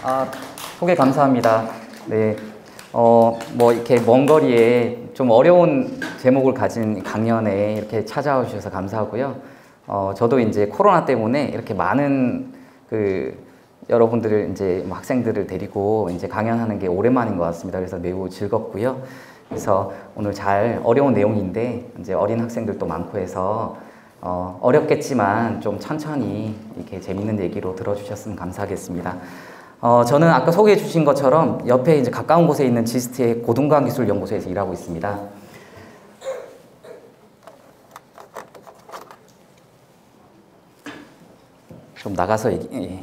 아, 소개 감사합니다. 네, 뭐 이렇게 먼 거리에 좀 어려운 제목을 가진 강연에 이렇게 찾아와 주셔서 감사하고요. 저도 이제 코로나 때문에 이렇게 많은 여러분들을 이제 학생들을 데리고 이제 강연하는 게 오랜만인 것 같습니다. 그래서 매우 즐겁고요. 그래서 오늘 어려운 내용인데 이제 어린 학생들도 많고 해서 어렵겠지만 좀 천천히 이렇게 재밌는 얘기로 들어주셨으면 감사하겠습니다. 저는 아까 소개해 주신 것처럼 옆에 이제 가까운 곳에 있는 지스트의 고등과학기술연구소에서 일하고 있습니다. 좀 나가서 예.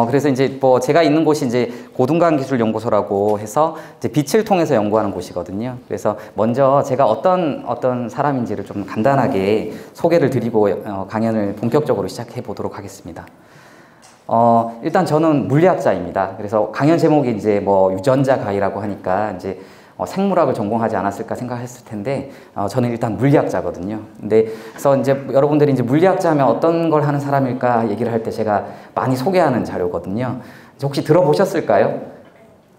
그래서 이제 제가 있는 곳이 이제 고등과학기술연구소라고 해서 이제 빛을 통해서 연구하는 곳이거든요. 그래서 먼저 제가 어떤 사람인지를 좀 간단하게 소개를 드리고 강연을 본격적으로 시작해 보도록 하겠습니다. 일단 저는 물리학자입니다. 그래서 강연 제목이 이제 유전자 가이라고 하니까 이제 생물학을 전공하지 않았을까 생각했을 텐데, 저는 일단 물리학자거든요. 그래서 이제 여러분들이 이제 물리학자 하면 어떤 걸 하는 사람일까 얘기를 할 때 제가 많이 소개하는 자료거든요. 혹시 들어보셨을까요?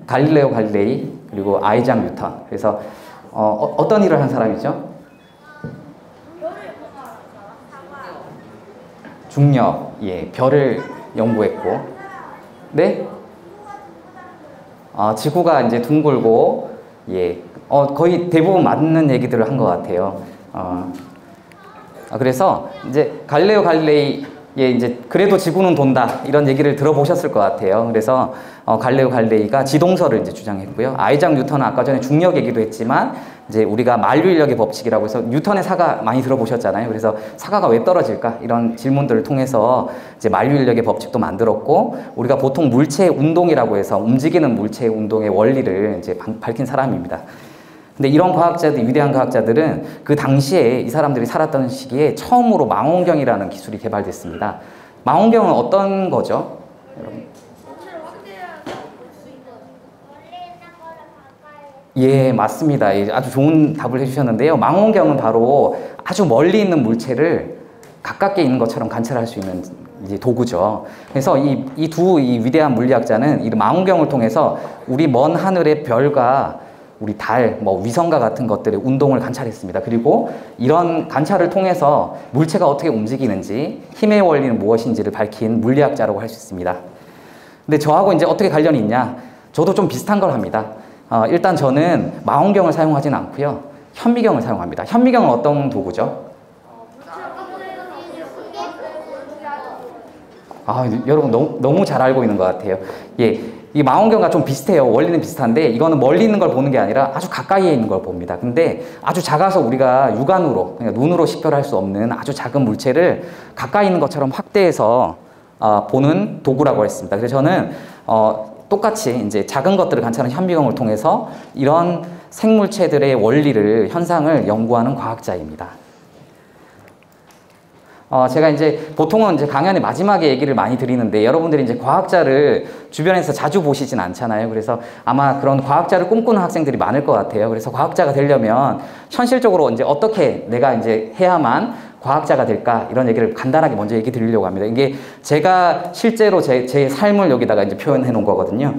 갈릴레오 갈릴레이, 그리고 아이작 뉴턴. 그래서, 어떤 일을 한 사람이죠? 중력, 예, 별을 연구했고, 네? 지구가 이제 둥글고, 예, 거의 대부분 맞는 얘기들을 한 것 같아요. 그래서 이제 갈릴레오 갈릴레이의 이제 그래도 지구는 돈다 이런 얘기를 들어보셨을 것 같아요. 그래서 갈릴레오 갈릴레이가 지동설을 이제 주장했고요. 아이작 뉴턴은 아까 전에 중력 얘기도 했지만 이제 우리가 만류인력의 법칙이라고 해서 뉴턴의 사가 많이 들어보셨잖아요. 그래서 사가가 왜 떨어질까 이런 질문들을 통해서 이제 만류인력의 법칙도 만들었고, 우리가 보통 물체의 운동이라고 해서 움직이는 물체의 운동의 원리를 이제 밝힌 사람입니다. 근데 이런 과학자들, 위대한 과학자들은 그 당시에 이 사람들이 살았던 시기에 처음으로 망원경이라는 기술이 개발됐습니다. 망원경은 어떤 거죠? 여러분? 예, 맞습니다. 아주 좋은 답을 해주셨는데요. 망원경은 바로 아주 멀리 있는 물체를 가깝게 있는 것처럼 관찰할 수 있는 이제 도구죠. 그래서 이 위대한 물리학자는 이 망원경을 통해서 우리 먼 하늘의 별과 우리 달, 위성과 같은 것들의 운동을 관찰했습니다. 그리고 이런 관찰을 통해서 물체가 어떻게 움직이는지, 힘의 원리는 무엇인지를 밝힌 물리학자라고 할 수 있습니다. 근데 저하고 이제 어떻게 관련이 있냐? 저도 좀 비슷한 걸 합니다. 일단 저는 망원경을 사용하진 않고요. 현미경을 사용합니다. 현미경은 어떤 도구죠? 여러분 너무 잘 알고 있는 것 같아요. 예, 이 망원경과 좀 비슷해요. 원리는 비슷한데 이거는 멀리 있는 걸 보는 게 아니라 아주 가까이에 있는 걸 봅니다. 근데 아주 작아서 우리가 육안으로, 그러니까 눈으로 식별할 수 없는 아주 작은 물체를 가까이 있는 것처럼 확대해서 보는 도구라고 했습니다. 그래서 저는 똑같이 이제 작은 것들을 관찰하는 현미경을 통해서 이런 생물체들의 원리를, 현상을 연구하는 과학자입니다. 제가 이제 보통은 이제 강연의 마지막에 얘기를 많이 드리는데, 여러분들이 이제 과학자를 주변에서 자주 보시진 않잖아요. 그래서 아마 그런 과학자를 꿈꾸는 학생들이 많을 것 같아요. 그래서 과학자가 되려면 현실적으로 이제 어떻게 내가 이제 해야만 과학자가 될까, 이런 얘기를 간단하게 먼저 얘기 드리려고 합니다. 이게 제가 실제로 제 삶을 여기다가 이제 표현해 놓은 거거든요.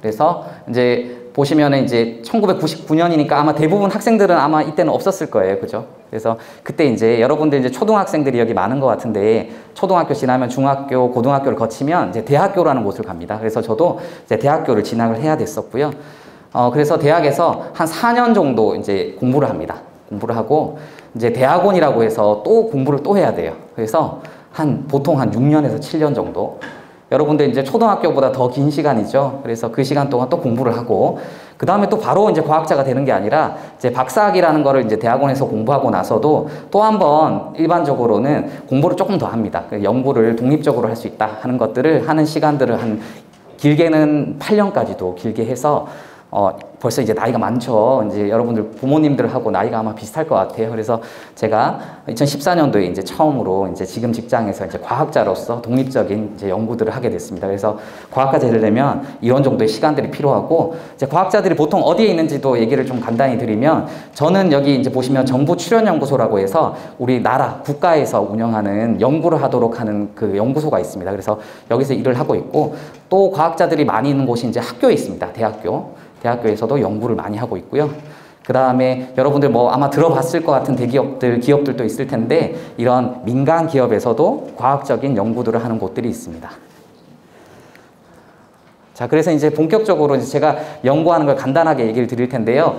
그래서 이제 보시면은 이제 1999년이니까 아마 대부분 학생들은 아마 이때는 없었을 거예요. 그죠? 그래서 그때 이제 여러분들 이제 초등학생들이 여기 많은 것 같은데, 초등학교 지나면 중학교, 고등학교를 거치면 이제 대학교라는 곳을 갑니다. 그래서 저도 이제 대학교를 진학을 해야 됐었고요. 그래서 대학에서 한 4년 정도 이제 공부를 합니다. 공부를 하고 이제 대학원이라고 해서 또 공부를 또 해야 돼요. 그래서 보통 한 6년에서 7년 정도. 여러분들 이제 초등학교보다 더 긴 시간이죠. 그래서 그 시간 동안 또 공부를 하고, 그 다음에 또 바로 이제 과학자가 되는 게 아니라 이제 박사학위라는 거를 이제 대학원에서 공부하고 나서도 또 한 번 일반적으로는 공부를 조금 더 합니다. 연구를 독립적으로 할 수 있다 하는 것들을 하는 시간들을 길게는 8년까지도 길게 해서 벌써 이제 나이가 많죠. 이제 여러분들 부모님들하고 나이가 아마 비슷할 것 같아요. 그래서 제가 2014년도에 이제 처음으로 이제 지금 직장에서 이제 과학자로서 독립적인 이제 연구들을 하게 됐습니다. 그래서 과학까지 되려면 이런 정도의 시간들이 필요하고, 이제 과학자들이 보통 어디에 있는지도 얘기를 좀 간단히 드리면, 저는 여기 이제 보시면 정부 출연연구소라고 해서 우리나라 국가에서 운영하는 연구를 하도록 하는 그 연구소가 있습니다. 그래서 여기서 일을 하고 있고, 또 과학자들이 많이 있는 곳이 이제 학교에 있습니다. 대학교에서도 연구를 많이 하고 있고요. 그 다음에 여러분들 뭐 아마 들어봤을 것 같은 기업들도 있을 텐데, 이런 민간 기업에서도 과학적인 연구들을 하는 곳들이 있습니다. 자, 그래서 이제 본격적으로 이제 제가 연구하는 걸 간단하게 얘기를 드릴 텐데요.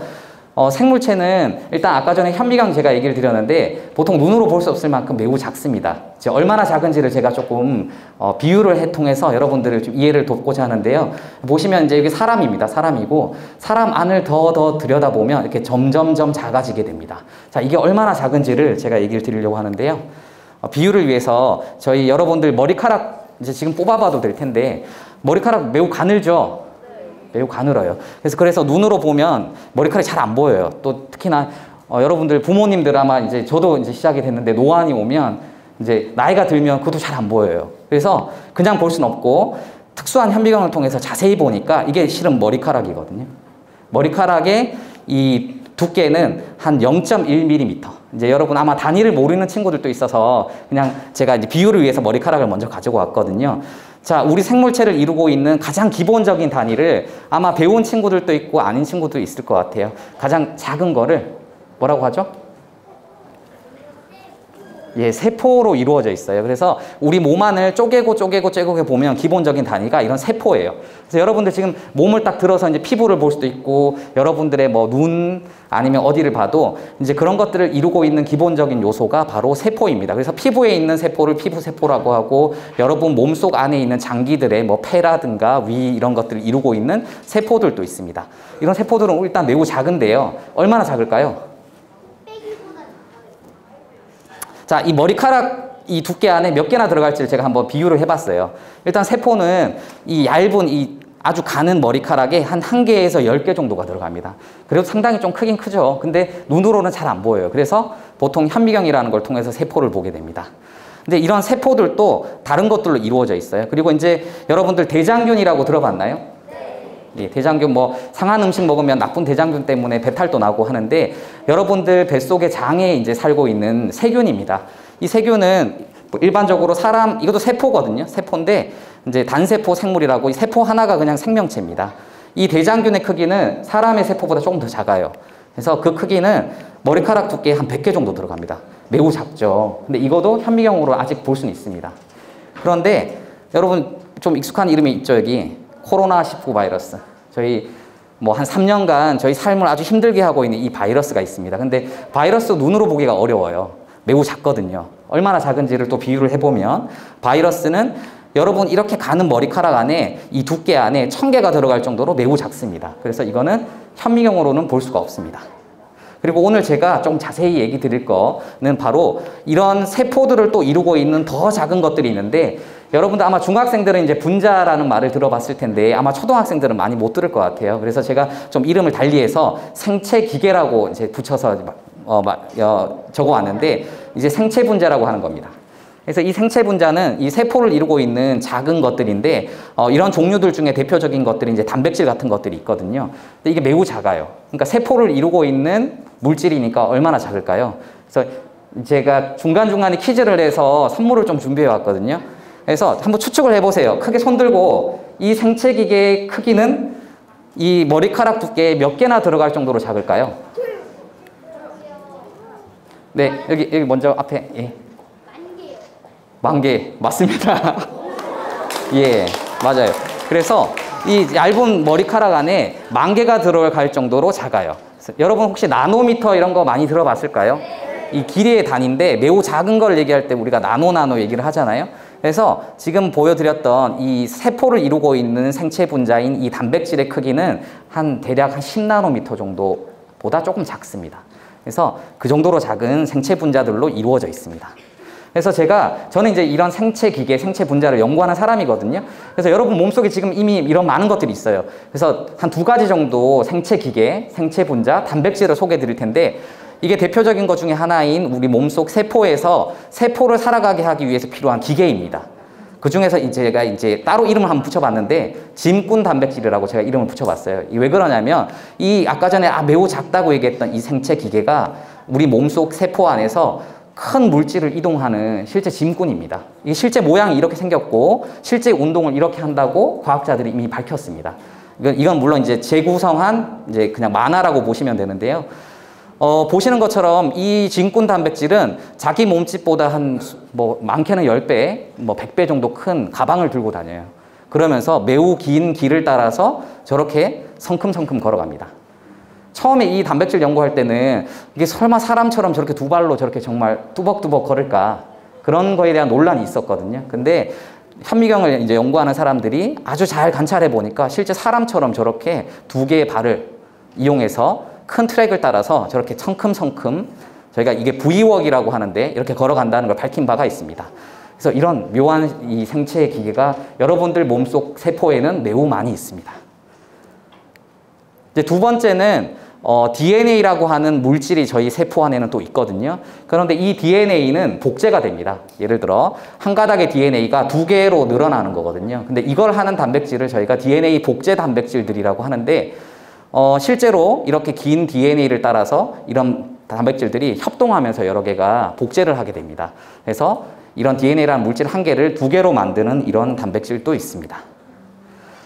생물체는 일단 아까 전에 현미경 제가 얘기를 드렸는데, 보통 눈으로 볼 수 없을 만큼 매우 작습니다. 얼마나 작은지를 제가 조금 비유를 통해서 여러분들을 좀 이해를 돕고자 하는데요. 보시면 이제 여기 사람입니다. 사람이고, 사람 안을 더 들여다보면 이렇게 점점점 작아지게 됩니다. 자, 이게 얼마나 작은지를 제가 얘기를 드리려고 하는데요. 비유를 위해서 저희 여러분들 머리카락 이제 지금 뽑아봐도 될 텐데, 머리카락 매우 가늘죠? 매우 가늘어요. 그래서 눈으로 보면 머리카락이 잘 안 보여요. 또 특히나 여러분들 부모님들 아마 이제 저도 이제 시작이 됐는데, 노안이 오면 이제 나이가 들면 그것도 잘 안 보여요. 그래서 그냥 볼 수는 없고, 특수한 현미경을 통해서 자세히 보니까 이게 실은 머리카락이거든요. 머리카락의 이 두께는 한 0.1mm. 이제 여러분 아마 단위를 모르는 친구들도 있어서 그냥 제가 이제 비유를 위해서 머리카락을 먼저 가지고 왔거든요. 자, 우리 생물체를 이루고 있는 가장 기본적인 단위를 아마 배운 친구들도 있고 아닌 친구도 있을 것 같아요. 가장 작은 거를 뭐라고 하죠? 예, 세포로 이루어져 있어요. 그래서 우리 몸 안을 쪼개고 보면 기본적인 단위가 이런 세포예요. 그래서 여러분들 지금 몸을 딱 들어서 이제 피부를 볼 수도 있고, 여러분들의 뭐 눈 아니면 어디를 봐도 이제 그런 것들을 이루고 있는 기본적인 요소가 바로 세포입니다. 그래서 피부에 있는 세포를 피부세포라고 하고, 여러분 몸속 안에 있는 장기들의 뭐 폐라든가 위 이런 것들을 이루고 있는 세포들도 있습니다. 이런 세포들은 일단 매우 작은데요. 얼마나 작을까요? 자, 이 머리카락 이 두께 안에 몇 개나 들어갈지를 제가 한번 비유를 해봤어요. 일단 세포는 이 얇은 이 아주 가는 머리카락에 한 1개에서 10개 정도가 들어갑니다. 그래도 상당히 좀 크긴 크죠. 근데 눈으로는 잘 안 보여요. 그래서 보통 현미경이라는 걸 통해서 세포를 보게 됩니다. 근데 이런 세포들도 다른 것들로 이루어져 있어요. 그리고 이제 여러분들 대장균이라고 들어봤나요? 예, 대장균 뭐 상한 음식 먹으면 나쁜 대장균 때문에 배탈도 나고 하는데, 여러분들 뱃속의 장에 이제 살고 있는 세균입니다. 이 세균은 일반적으로 이것도 세포거든요. 세포인데 이제 단세포 생물이라고, 이 세포 하나가 그냥 생명체입니다. 이 대장균의 크기는 사람의 세포보다 조금 더 작아요. 그래서 그 크기는 머리카락 두께에 한 100개 정도 들어갑니다. 매우 작죠. 근데 이것도 현미경으로 아직 볼 수는 있습니다. 그런데 여러분 좀 익숙한 이름이 있죠, 여기. 코로나19 바이러스. 저희 뭐 한 3년간 저희 삶을 아주 힘들게 하고 있는 이 바이러스가 있습니다. 근데 바이러스 눈으로 보기가 어려워요. 매우 작거든요. 얼마나 작은지를 또 비유를 해보면, 바이러스는 여러분 이렇게 가는 머리카락 안에 이 두께 안에 1000개가 들어갈 정도로 매우 작습니다. 그래서 이거는 현미경으로는 볼 수가 없습니다. 그리고 오늘 제가 좀 자세히 얘기 드릴 거는 바로 이런 세포들을 또 이루고 있는 더 작은 것들이 있는데, 여러분들 아마 중학생들은 이제 분자라는 말을 들어봤을 텐데 아마 초등학생들은 많이 못 들을 것 같아요. 그래서 제가 좀 이름을 달리해서 생체기계라고 이제 붙여서 적어왔는데, 이제 생체분자라고 하는 겁니다. 그래서 이 생체분자는 이 세포를 이루고 있는 작은 것들인데, 이런 종류들 중에 대표적인 것들이 이제 단백질 같은 것들이 있거든요. 근데 이게 매우 작아요. 그러니까 세포를 이루고 있는 물질이니까 얼마나 작을까요? 그래서 제가 중간중간에 퀴즈를 내서 선물을 좀 준비해 왔거든요. 그래서 한번 추측을 해보세요. 크게 손 들고, 이 생체기계의 크기는 이 머리카락 두께에 몇 개나 들어갈 정도로 작을까요? 네, 여기 먼저 앞에. 예. 10,000개. 맞습니다. 예, 맞아요. 그래서 이 얇은 머리카락 안에 10,000개가 들어갈 정도로 작아요. 여러분 혹시 나노미터 이런 거 많이 들어봤을까요? 이 길이의 단위인데 매우 작은 걸 얘기할 때 우리가 나노 얘기를 하잖아요. 그래서 지금 보여드렸던 이 세포를 이루고 있는 생체 분자인 이 단백질의 크기는 대략 한 10나노미터 정도보다 조금 작습니다. 그래서 그 정도로 작은 생체 분자들로 이루어져 있습니다. 그래서 저는 이제 이런 생체 기계, 생체 분자를 연구하는 사람이거든요. 그래서 여러분 몸속에 지금 이미 이런 많은 것들이 있어요. 그래서 한 2가지 정도 생체 기계, 생체 분자, 단백질을 소개해 드릴 텐데, 이게 대표적인 것 중에 하나인 우리 몸속 세포에서 세포를 살아가게 하기 위해서 필요한 기계입니다. 그 중에서 제가 따로 이름을 한번 붙여봤는데, 짐꾼 단백질이라고 제가 이름을 붙여봤어요. 왜 그러냐면, 아까 전에 매우 작다고 얘기했던 이 생체 기계가 우리 몸속 세포 안에서 큰 물질을 이동하는 실제 짐꾼입니다. 이 실제 모양이 이렇게 생겼고, 실제 운동을 이렇게 한다고 과학자들이 이미 밝혔습니다. 이건 물론 이제 재구성한 그냥 만화라고 보시면 되는데요. 보시는 것처럼 이 짐꾼 단백질은 자기 몸집보다 많게는 10배, 100배 정도 큰 가방을 들고 다녀요. 그러면서 매우 긴 길을 따라서 저렇게 성큼성큼 걸어갑니다. 처음에 이 단백질 연구할 때는 이게 설마 사람처럼 저렇게 2발로 저렇게 정말 뚜벅뚜벅 걸을까? 그런 거에 대한 논란이 있었거든요. 근데 현미경을 이제 연구하는 사람들이 아주 잘 관찰해 보니까 실제 사람처럼 저렇게 2개의 발을 이용해서 큰 트랙을 따라서 저렇게 성큼성큼, 저희가 이게 V웍이라고 하는데 이렇게 걸어간다는 걸 밝힌 바가 있습니다. 그래서 이런 묘한 이 생체 기계가 여러분들 몸속 세포에는 매우 많이 있습니다. 이제 2번째는 DNA라고 하는 물질이 저희 세포 안에는 또 있거든요. 그런데 이 DNA는 복제가 됩니다. 예를 들어 한 가닥의 DNA가 2개로 늘어나는 거거든요. 근데 이걸 하는 단백질을 저희가 DNA 복제 단백질들이라고 하는데, 실제로 이렇게 긴 DNA를 따라서 이런 단백질들이 협동하면서 여러 개가 복제를 하게 됩니다. 그래서 이런 DNA라는 물질 한 개를 2개로 만드는 이런 단백질도 있습니다.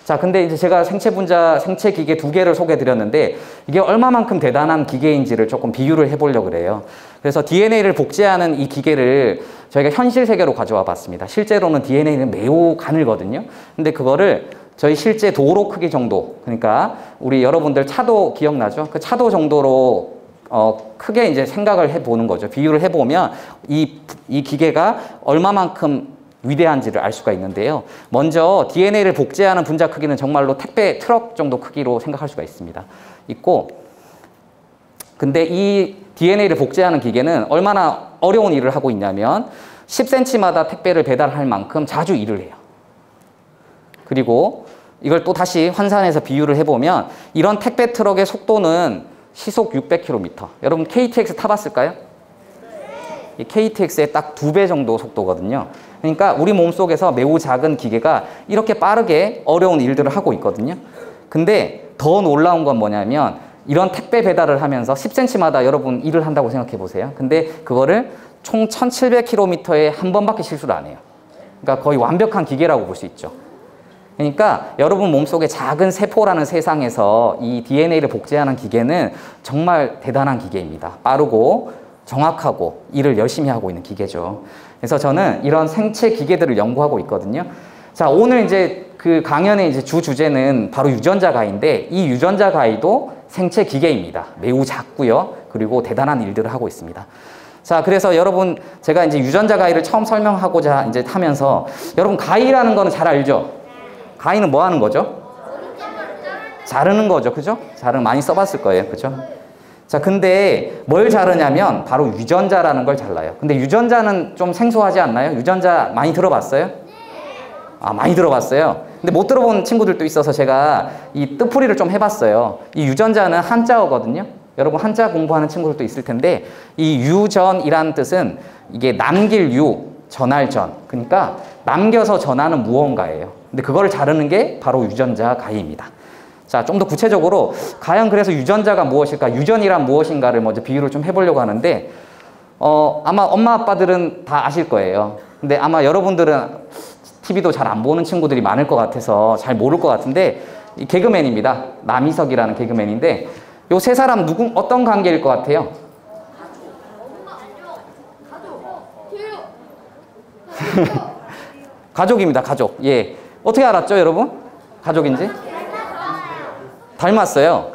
자, 근데 이제 제가 생체 분자, 생체 기계 2개를 소개해 드렸는데, 이게 얼마만큼 대단한 기계인지를 조금 비유를 해보려고 그래요. 그래서 DNA를 복제하는 이 기계를 저희가 현실 세계로 가져와 봤습니다. 실제로는 DNA는 매우 가늘거든요. 근데 그거를 저희 실제 도로 크기 정도, 그러니까 우리 여러분들 차도 기억나죠? 그 차도 정도로 크게 이제 생각을 해보는 거죠. 비유를 해보면 이 기계가 얼마만큼 위대한지를 알 수가 있는데요. 먼저 DNA를 복제하는 분자 크기는 정말로 택배 트럭 정도 크기로 생각할 수가 근데 이 DNA를 복제하는 기계는 얼마나 어려운 일을 하고 있냐면 10cm마다 택배를 배달할 만큼 자주 일을 해요. 그리고 이걸 또 다시 환산해서 비유를 해보면 이런 택배 트럭의 속도는 시속 600km. 여러분 KTX 타봤을까요? 이 KTX의 딱 2배 정도 속도거든요. 그러니까 우리 몸속에서 매우 작은 기계가 이렇게 빠르게 어려운 일들을 하고 있거든요. 근데 더 놀라운 건 뭐냐면 이런 택배 배달을 하면서 10cm마다 여러분 일을 한다고 생각해 보세요. 근데 그거를 총 1700km에 한 번밖에 실수를 안 해요. 그러니까 거의 완벽한 기계라고 볼 수 있죠. 그러니까 여러분 몸속에 작은 세포라는 세상에서 이 DNA를 복제하는 기계는 정말 대단한 기계입니다. 빠르고 정확하고 일을 열심히 하고 있는 기계죠. 그래서 저는 이런 생체 기계들을 연구하고 있거든요. 자, 오늘 이제 그 강연의 이제 주 주제는 바로 유전자 가위인데, 이 유전자 가위도 생체 기계입니다. 매우 작고요. 그리고 대단한 일들을 하고 있습니다. 자, 그래서 여러분 제가 이제 유전자 가위를 처음 설명하고자 이제 하면서, 여러분 가위라는 거는 잘 알죠? 가위는 뭐 하는 거죠? 자르는 거죠. 그죠? 많이 써봤을 거예요. 그죠? 자, 근데 뭘 자르냐면 바로 유전자라는 걸 잘라요. 근데 유전자는 좀 생소하지 않나요? 유전자 많이 들어봤어요? 아, 많이 들어봤어요. 근데 못 들어본 친구들도 있어서 제가 이 뜻풀이를 좀 해봤어요. 이 유전자는 한자어거든요. 여러분 한자 공부하는 친구들도 있을 텐데, 이 유전이라는 뜻은 이게 남길 유, 전할 전. 그러니까 남겨서 전하는 무언가예요. 근데 그거를 자르는 게 바로 유전자 가위입니다. 자, 좀 더 구체적으로 과연 그래서 유전자가 무엇일까, 유전이란 무엇인가를 먼저 비유를 좀 해보려고 하는데, 아마 엄마 아빠들은 다 아실 거예요. 근데 아마 여러분들은 TV도 잘 안 보는 친구들이 많을 것 같아서 잘 모를 것 같은데, 이 개그맨입니다. 남희석이라는 개그맨인데, 요 세 사람 어떤 관계일 것 같아요? 가족입니다. 가족. 예. 어떻게 알았죠, 여러분? 가족인지? 닮았어요.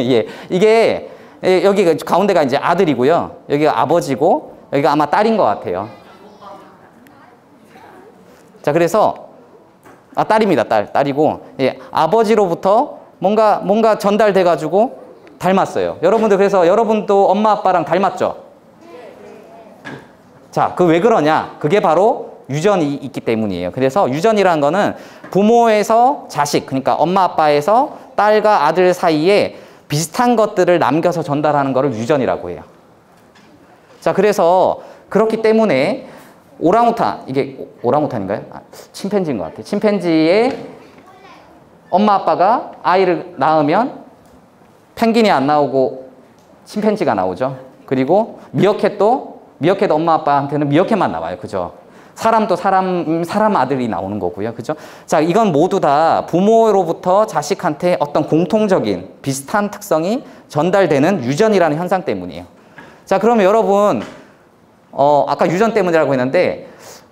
예. 이게 여기 가운데가 이제 아들이고요. 여기가 아버지고 여기가 아마 딸인 것 같아요. 자, 그래서 딸입니다. 딸이고, 예, 아버지로부터 뭔가 전달돼 가지고 닮았어요. 여러분들, 그래서 여러분도 엄마 아빠랑 닮았죠? 자, 그 왜 그러냐? 그게 바로 유전이 있기 때문이에요. 그래서 유전이라는 거는 부모에서 자식, 그러니까 엄마 아빠에서 딸과 아들 사이에 비슷한 것들을 남겨서 전달하는 거를 유전이라고 해요. 자, 그래서 그렇기 때문에 오랑우탄, 이게 오랑우탄인가요? 침팬지인 것 같아요. 침팬지의 엄마 아빠가 아이를 낳으면 펭귄이 안 나오고 침팬지가 나오죠. 그리고 미어캣도 엄마 아빠한테는 미어캣만 나와요. 그죠? 사람도 사람 아들이 나오는 거고요. 그죠? 자, 이건 모두 다 부모로부터 자식한테 어떤 공통적인 비슷한 특성이 전달되는 유전이라는 현상 때문이에요. 자, 그러면 여러분, 아까 유전 때문이라고 했는데,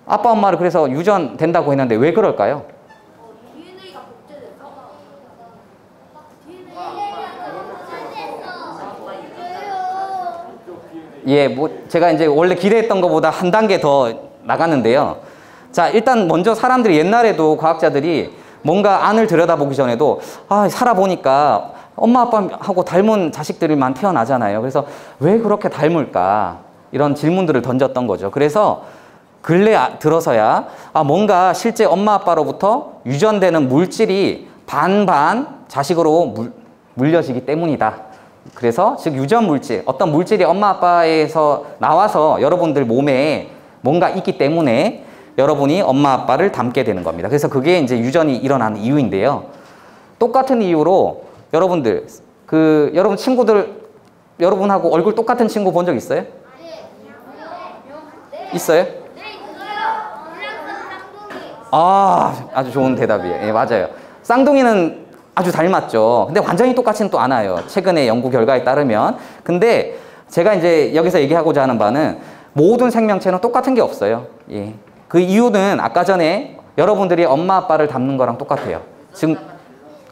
아빠, 엄마를 그래서 유전 된다고 했는데 왜 그럴까요? DNA가 복제돼서. 예, 뭐, 제가 이제 원래 기대했던 것보다 한 단계 더 나갔는데요. 자, 일단 먼저 사람들이 옛날에도 과학자들이 뭔가 안을 들여다보기 전에도, 살아보니까 엄마 아빠하고 닮은 자식들만 태어나잖아요. 그래서 왜 그렇게 닮을까? 이런 질문들을 던졌던 거죠. 그래서 근래 들어서야 뭔가 실제 엄마 아빠로부터 유전되는 물질이 반반 자식으로 물려지기 때문이다. 그래서 즉 유전 물질, 어떤 물질이 엄마 아빠에서 나와서 여러분들 몸에 뭔가 있기 때문에 여러분이 엄마 아빠를 닮게 되는 겁니다. 그래서 그게 이제 유전이 일어나는 이유인데요. 똑같은 이유로 여러분들, 여러분 친구들, 여러분하고 얼굴 똑같은 친구 본 적 있어요? 있어요? 아주 좋은 대답이에요. 예, 맞아요. 쌍둥이는 아주 닮았죠. 근데 완전히 똑같지는 또 않아요. 최근의 연구 결과에 따르면. 근데 제가 이제 여기서 얘기하고자 하는 바는 모든 생명체는 똑같은 게 없어요. 예. 그 이유는 아까 전에 여러분들이 엄마 아빠를 닮는 거랑 똑같아요. 지금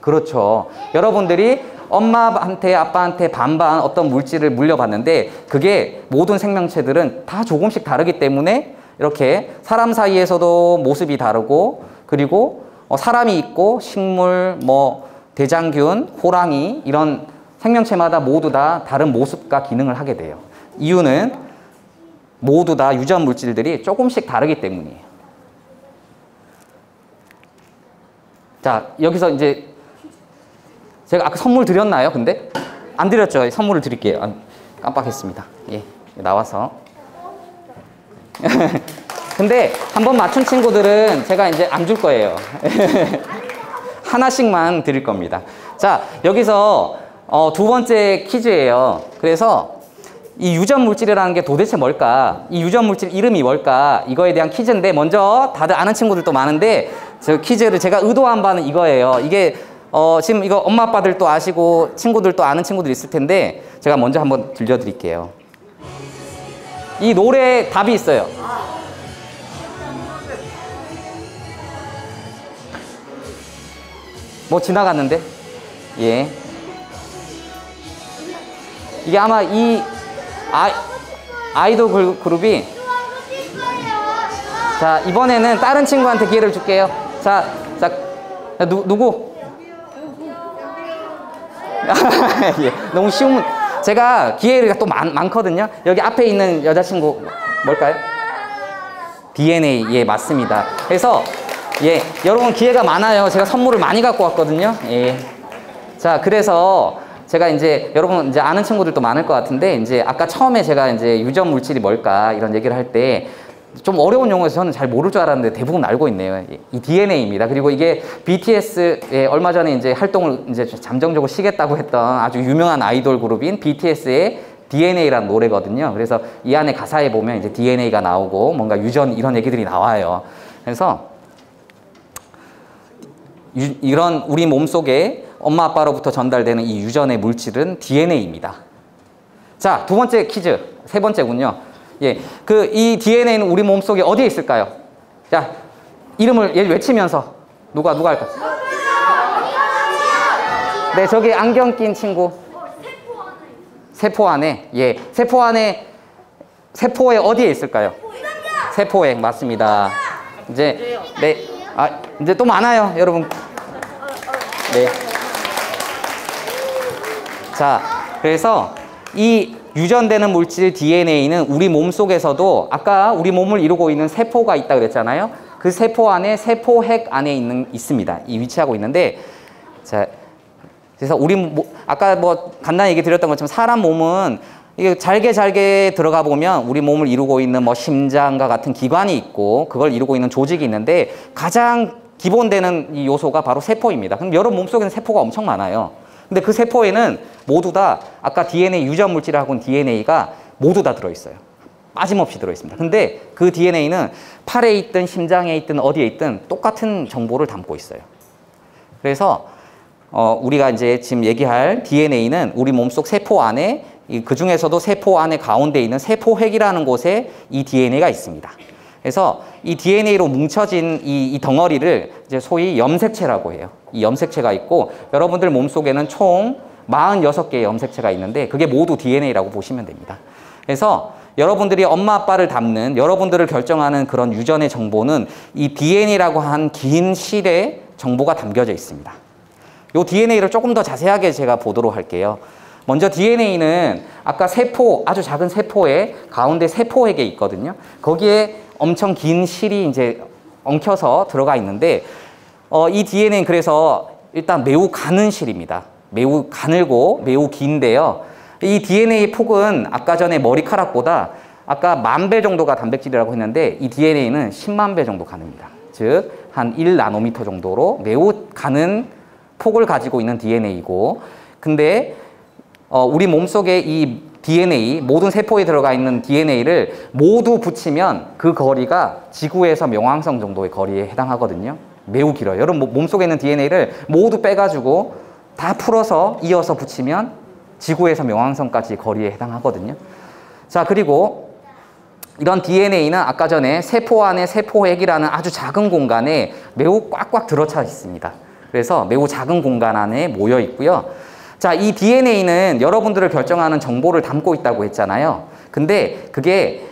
그렇죠. 여러분들이 엄마한테 아빠한테 반반 어떤 물질을 물려받는데 그게 모든 생명체들은 다 조금씩 다르기 때문에 이렇게 사람 사이에서도 모습이 다르고 그리고 사람이 있고 식물, 대장균, 호랑이 이런 생명체마다 모두 다 다른 모습과 기능을 하게 돼요. 이유는 모두 다 유전 물질들이 조금씩 다르기 때문이에요. 자, 여기서 이제 제가 아까 선물 드렸나요? 근데? 안 드렸죠? 선물을 드릴게요. 깜빡했습니다. 예, 나와서. 근데 한번 맞춘 친구들은 제가 이제 안 줄 거예요. 하나씩만 드릴 겁니다. 자, 여기서 두 번째 퀴즈예요. 그래서 이 유전 물질이라는 게 도대체 뭘까? 이 유전 물질 이름이 뭘까? 이거에 대한 퀴즈인데 먼저 다들 아는 친구들도 많은데 저 퀴즈를 제가 의도한 바는 이거예요. 이게 지금 이거 엄마 아빠들도 아시고 친구들도 아는 친구들 있을 텐데 제가 먼저 한번 들려드릴게요. 이 노래에 답이 있어요. 지나갔는데? 예. 이게 아마 이 아이돌 그룹이 자, 이번에는 다른 친구한테 기회를 줄게요. 자, 누구? 예, 너무 쉬운 제가 기회가 또 많거든요. 여기 앞에 있는 여자친구 뭘까요? DNA. 예, 맞습니다. 그래서 예, 여러분 기회가 많아요. 제가 선물을 많이 갖고 왔거든요. 예. 자, 그래서 제가 이제 여러분 이제 아는 친구들도 많을 것 같은데 이제 아까 처음에 제가 이제 유전 물질이 뭘까 이런 얘기를 할 때 좀 어려운 용어에서 저는 잘 모를 줄 알았는데 대부분 알고 있네요. 이 DNA입니다. 그리고 이게 BTS에 얼마 전에 이제 활동을 이제 잠정적으로 쉬겠다고 했던 아주 유명한 아이돌 그룹인 BTS의 DNA라는 노래거든요. 그래서 이 안에 가사에 보면 이제 DNA가 나오고 뭔가 유전 이런 얘기들이 나와요. 그래서 이런 우리 몸속에 엄마 아빠로부터 전달되는 이 유전의 물질은 DNA입니다. 자, 두 번째 퀴즈, 세 번째군요. 예, 이 DNA는 우리 몸속에 어디에 있을까요? 자, 이름을 외치면서 누가 할까? 네, 저기 안경 낀 친구. 세포 안에. 예, 세포에 어디에 있을까요? 세포에 맞습니다. 이제 네, 이제 또 많아요, 여러분. 네. 자, 그래서 이 유전되는 물질 DNA는 우리 몸 속에서도 아까 우리 몸을 이루고 있는 세포가 있다 그랬잖아요. 그 세포 안에 세포핵 안에 있습니다. 이 위치하고 있는데, 자, 그래서 아까 뭐 간단히 얘기 드렸던 것처럼 사람 몸은 이게 잘게 들어가 보면 우리 몸을 이루고 있는 뭐 심장과 같은 기관이 있고 그걸 이루고 있는 조직이 있는데 가장 기본되는 이 요소가 바로 세포입니다. 그럼 여러분 몸속에는 세포가 엄청 많아요. 근데 그 세포에는 모두 다 아까 DNA 유전 물질하고는 DNA가 모두 다 들어있어요. 빠짐없이 들어있습니다. 근데 그 DNA는 팔에 있든 심장에 있든 어디에 있든 똑같은 정보를 담고 있어요. 그래서 우리가 이제 지금 얘기할 DNA는 우리 몸속 세포 안에 그 중에서도 세포 안에 가운데 있는 세포핵이라는 곳에 이 DNA가 있습니다. 그래서 이 DNA로 뭉쳐진 이 덩어리를 이제 소위 염색체라고 해요. 이 염색체가 있고 여러분들 몸속에는 총 46개의 염색체가 있는데 그게 모두 DNA라고 보시면 됩니다. 그래서 여러분들이 엄마 아빠를 담는 여러분들을 결정하는 그런 유전의 정보는 이 DNA라고 한 긴 실에 정보가 담겨져 있습니다. 이 DNA를 조금 더 자세하게 제가 보도록 할게요. 먼저 DNA는 아까 세포, 아주 작은 세포의 가운데 세포핵에 있거든요. 거기에 엄청 긴 실이 이제 엉켜서 들어가 있는데, 이 DNA는 그래서 일단 매우 가는 실입니다. 매우 가늘고 매우 긴데요. 이 DNA 폭은 아까 전에 머리카락보다 아까 10,000배 정도가 단백질이라고 했는데 이 DNA는 10만 배 정도 가늡니다. 즉, 한 1나노미터 정도로 매우 가는 폭을 가지고 있는 DNA이고, 근데 우리 몸속에 이 DNA, 모든 세포에 들어가 있는 DNA를 모두 붙이면 그 거리가 지구에서 명왕성 정도의 거리에 해당하거든요. 매우 길어요. 여러분 몸속에 있는 DNA를 모두 빼가지고 다 풀어서 이어서 붙이면 지구에서 명왕성까지 거리에 해당하거든요. 자, 그리고 이런 DNA는 아까 전에 세포 안에 세포핵이라는 아주 작은 공간에 매우 꽉꽉 들어차 있습니다. 그래서 매우 작은 공간 안에 모여 있고요. 자, 이 DNA는 여러분들을 결정하는 정보를 담고 있다고 했잖아요. 근데 그게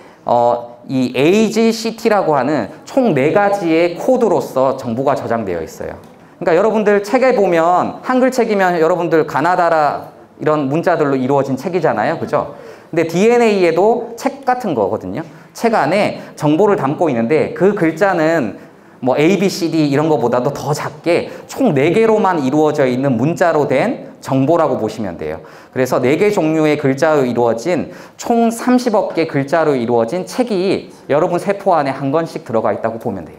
이 AGCT라고 하는 총 4가지의 코드로서 정보가 저장되어 있어요. 그러니까 여러분들 책에 보면 한글책이면 여러분들 가나다라 이런 문자들로 이루어진 책이잖아요. 그죠? 근데 DNA에도 책 같은 거거든요. 책 안에 정보를 담고 있는데 그 글자는 뭐 A, B, C, D 이런 거보다도 더 작게 총 4개로만 이루어져 있는 문자로 된 정보라고 보시면 돼요. 그래서 4개 종류의 글자로 이루어진 총 30억 개 글자로 이루어진 책이 여러분 세포 안에 한 권씩 들어가 있다고 보면 돼요.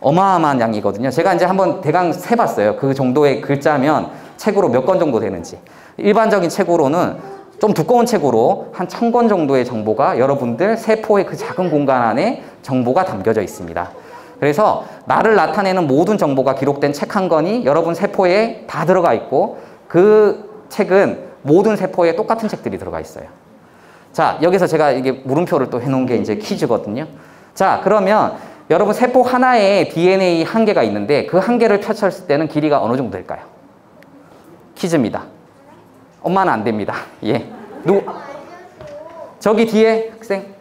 어마어마한 양이거든요. 제가 이제 한번 대강 세봤어요. 그 정도의 글자면 책으로 몇 권 정도 되는지. 일반적인 책으로는 좀 두꺼운 책으로 한 1000권 정도의 정보가 여러분들 세포의 그 작은 공간 안에 정보가 담겨져 있습니다. 그래서 나를 나타내는 모든 정보가 기록된 책 한 권이 여러분 세포에 다 들어가 있고 그 책은 모든 세포에 똑같은 책들이 들어가 있어요. 자, 여기서 제가 이게 물음표를 또 해놓은 게 이제 퀴즈거든요. 자, 그러면 여러분 세포 하나에 DNA 한 개가 있는데 그 한 개를 펼쳤을 때는 길이가 어느 정도 될까요? 퀴즈입니다. 엄마는 안 됩니다. 예. 저기 뒤에 학생.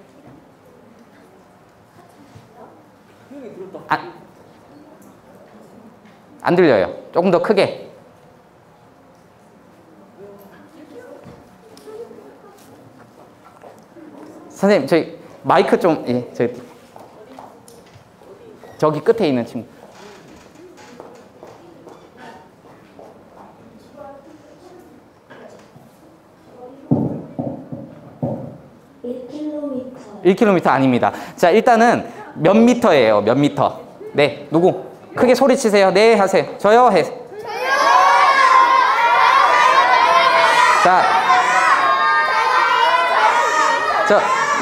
안 들려요. 조금 더 크게. 선생님, 저희 마이크 좀, 예, 저기 끝에 있는 친구. 일 킬로미터 아닙니다. 자, 일단은 몇 미터예요? 몇 미터? 네, 누구? 크게 소리치세요. 네, 하세요. 저요, 해. 자,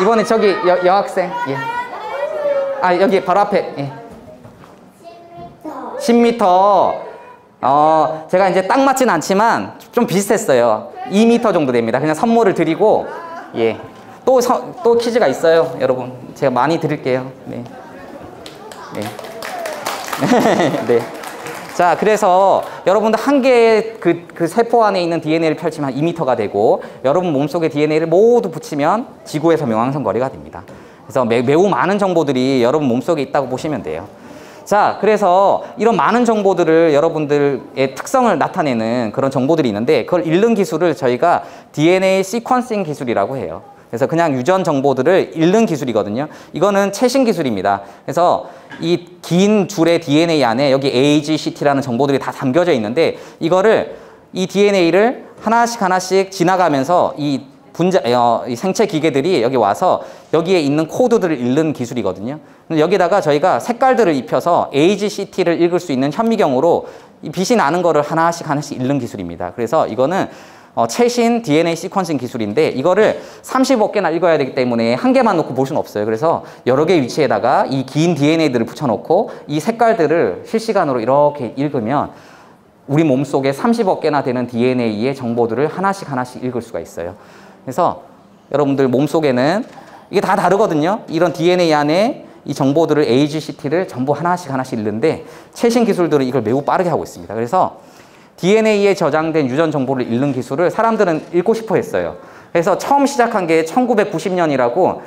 이번에 저기 여학생. 예. 아, 여기 바로 앞에. 예. 10m. 제가 이제 딱 맞진 않지만 좀 비슷했어요. 2m 정도 됩니다. 그냥 선물을 드리고, 예. 또 퀴즈가 있어요, 여러분. 제가 많이 드릴게요. 네. 네. 네. 자, 그래서 여러분들 한 개의 그 세포 안에 있는 DNA를 펼치면 2m가 되고 여러분 몸속의 DNA를 모두 붙이면 지구에서 명왕성 거리가 됩니다. 그래서 매우 많은 정보들이 여러분 몸속에 있다고 보시면 돼요. 자, 그래서 이런 많은 정보들을 여러분들의 특성을 나타내는 그런 정보들이 있는데 그걸 읽는 기술을 저희가 DNA 시퀀싱 기술이라고 해요. 그래서 그냥 유전 정보들을 읽는 기술이거든요. 이거는 최신 기술입니다. 그래서 이 긴 줄의 DNA 안에 여기 AGCT라는 정보들이 다 담겨져 있는데 이거를 이 DNA를 하나씩 지나가면서 이 생체 기계들이 여기 와서 여기에 있는 코드들을 읽는 기술이거든요. 여기다가 저희가 색깔들을 입혀서 AGCT를 읽을 수 있는 현미경으로 이 빛이 나는 거를 하나씩 읽는 기술입니다. 그래서 이거는 최신 DNA 시퀀싱 기술인데 이거를 35개나 읽어야 되기 때문에 한 개만 놓고 볼 수는 없어요. 그래서 여러 개 위치에다가 이 긴 DNA들을 붙여놓고 이 색깔들을 실시간으로 이렇게 읽으면 우리 몸속에 30억 개나 되는 DNA의 정보들을 하나씩 읽을 수가 있어요. 그래서 여러분들 몸속에는 이게 다 다르거든요. 이런 DNA 안에 이 정보들을 AGCT를 전부 하나씩 읽는데 최신 기술들은 이걸 매우 빠르게 하고 있습니다. 그래서 DNA에 저장된 유전 정보를 읽는 기술을 사람들은 읽고 싶어 했어요. 그래서 처음 시작한 게 1990년이라고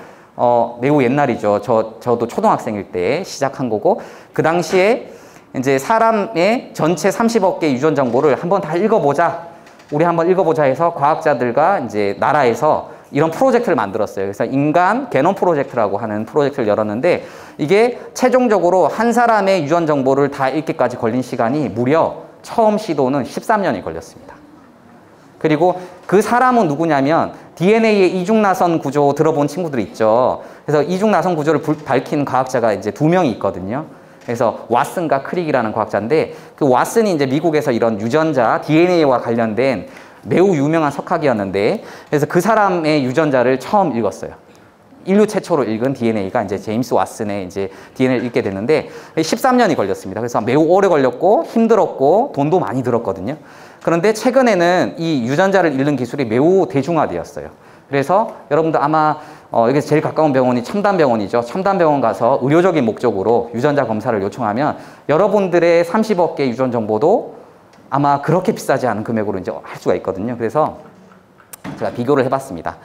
매우 옛날이죠. 저도 초등학생일 때 시작한 거고 그 당시에 이제 사람의 전체 30억 개 유전 정보를 한번 다 읽어보자. 우리 한번 읽어보자 해서 과학자들과 이제 나라에서 이런 프로젝트를 만들었어요. 그래서 인간 게놈 프로젝트라고 하는 프로젝트를 열었는데 이게 최종적으로 한 사람의 유전 정보를 다 읽기까지 걸린 시간이 무려 처음 시도는 13년이 걸렸습니다. 그리고 그 사람은 누구냐면 DNA의 이중나선 구조 들어본 친구들 있죠. 그래서 이중나선 구조를 밝힌 과학자가 이제 2명이 있거든요. 그래서 왓슨과 크릭이라는 과학자인데 그 왓슨이 이제 미국에서 이런 유전자 DNA와 관련된 매우 유명한 석학이었는데 그래서 그 사람의 유전자를 처음 읽었어요. 인류 최초로 읽은 DNA가 이제 제임스 왓슨의 이제 DNA를 읽게 됐는데 13년이 걸렸습니다. 그래서 매우 오래 걸렸고 힘들었고 돈도 많이 들었거든요. 그런데 최근에는 이 유전자를 읽는 기술이 매우 대중화되었어요. 그래서 여러분들 아마 여기서 제일 가까운 병원이 첨단병원이죠. 첨단병원 가서 의료적인 목적으로 유전자 검사를 요청하면 여러분들의 30억 개 유전 정보도 아마 그렇게 비싸지 않은 금액으로 이제 할 수가 있거든요. 그래서 제가 비교를 해봤습니다.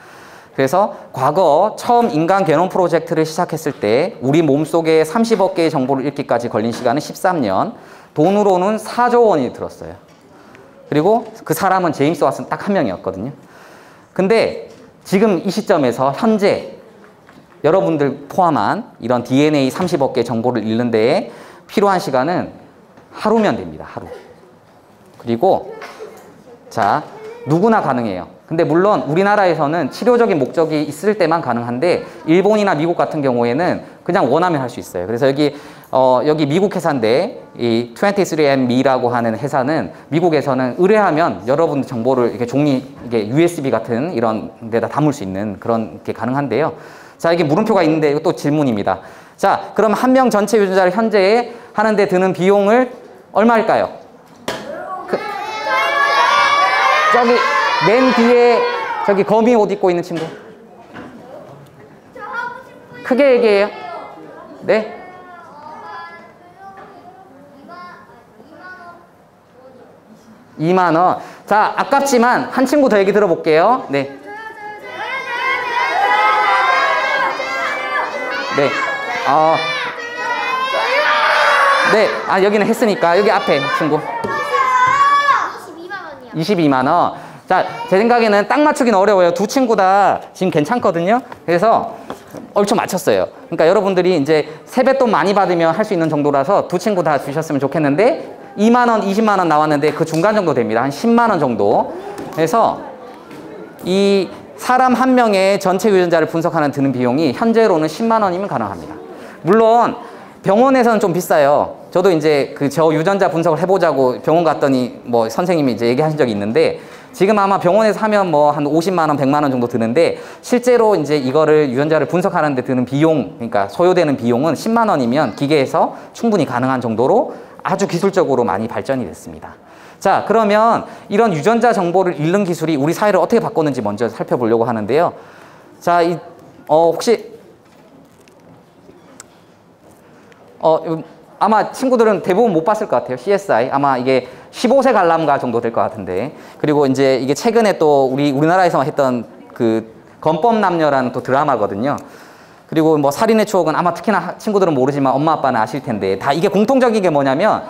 그래서 과거 처음 인간 게놈 프로젝트를 시작했을 때 우리 몸속에 30억 개의 정보를 읽기까지 걸린 시간은 13년, 돈으로는 4조 원이 들었어요. 그리고 그 사람은 제임스 왓슨 딱 한 명이었거든요. 근데 지금 이 시점에서 현재 여러분들 포함한 이런 DNA 30억 개 정보를 읽는 데에 필요한 시간은 하루면 됩니다. 하루. 그리고 자, 누구나 가능해요. 근데 물론 우리나라에서는 치료적인 목적이 있을 때만 가능한데 일본이나 미국 같은 경우에는 그냥 원하면 할 수 있어요. 그래서 여기 미국 회사인데 이 23andMe라고 하는 회사는 미국에서는 의뢰하면 여러분 정보를 이렇게 이게 USB 같은 이런 데다 담을 수 있는 그런 게 가능한데요. 자, 이게 물음표가 있는데 이거 또 질문입니다. 자, 그럼 한 명 전체 유전자를 현재 하는데 드는 비용을 얼마일까요? 저기 맨 뒤에 저기 거미 옷 입고 있는 친구. 크게 얘기해요. 네? 2만 원. 자, 아깝지만 한 친구 더 얘기 들어볼게요. 네. 네. 네. 아, 여기는 했으니까 여기 앞에 친구. 22만 원. 자, 제 생각에는 딱 맞추기는 어려워요. 두 친구 다 지금 괜찮거든요. 그래서 얼추 맞췄어요. 그러니까 여러분들이 이제 세뱃돈 많이 받으면 할 수 있는 정도라서 두 친구 다 주셨으면 좋겠는데 2만 원, 20만 원 나왔는데 그 중간 정도 됩니다. 한 10만 원 정도. 그래서 이 사람 한 명의 전체 유전자를 분석하는 드는 비용이 현재로는 10만 원이면 가능합니다. 물론 병원에서는 좀 비싸요. 저도 이제 저 유전자 분석을 해보자고 병원 갔더니 뭐 선생님이 이제 얘기하신 적이 있는데 지금 아마 병원에서 하면 뭐 한 50만 원, 100만 원 정도 드는데 실제로 이제 이거를 유전자를 분석하는 데 드는 비용, 그러니까 소요되는 비용은 10만 원이면 기계에서 충분히 가능한 정도로 아주 기술적으로 많이 발전이 됐습니다. 자, 그러면 이런 유전자 정보를 읽는 기술이 우리 사회를 어떻게 바꿨는지 먼저 살펴보려고 하는데요. 자, 혹시 아마 친구들은 대부분 못 봤을 것 같아요. CSI. 아마 이게 15세 관람가 정도 될 것 같은데. 그리고 이제 이게 최근에 또 우리나라에서만 했던 그 건법남녀라는 또 드라마거든요. 그리고 뭐 살인의 추억은 아마 특히나 친구들은 모르지만 엄마 아빠는 아실 텐데 다 이게 공통적인 게 뭐냐면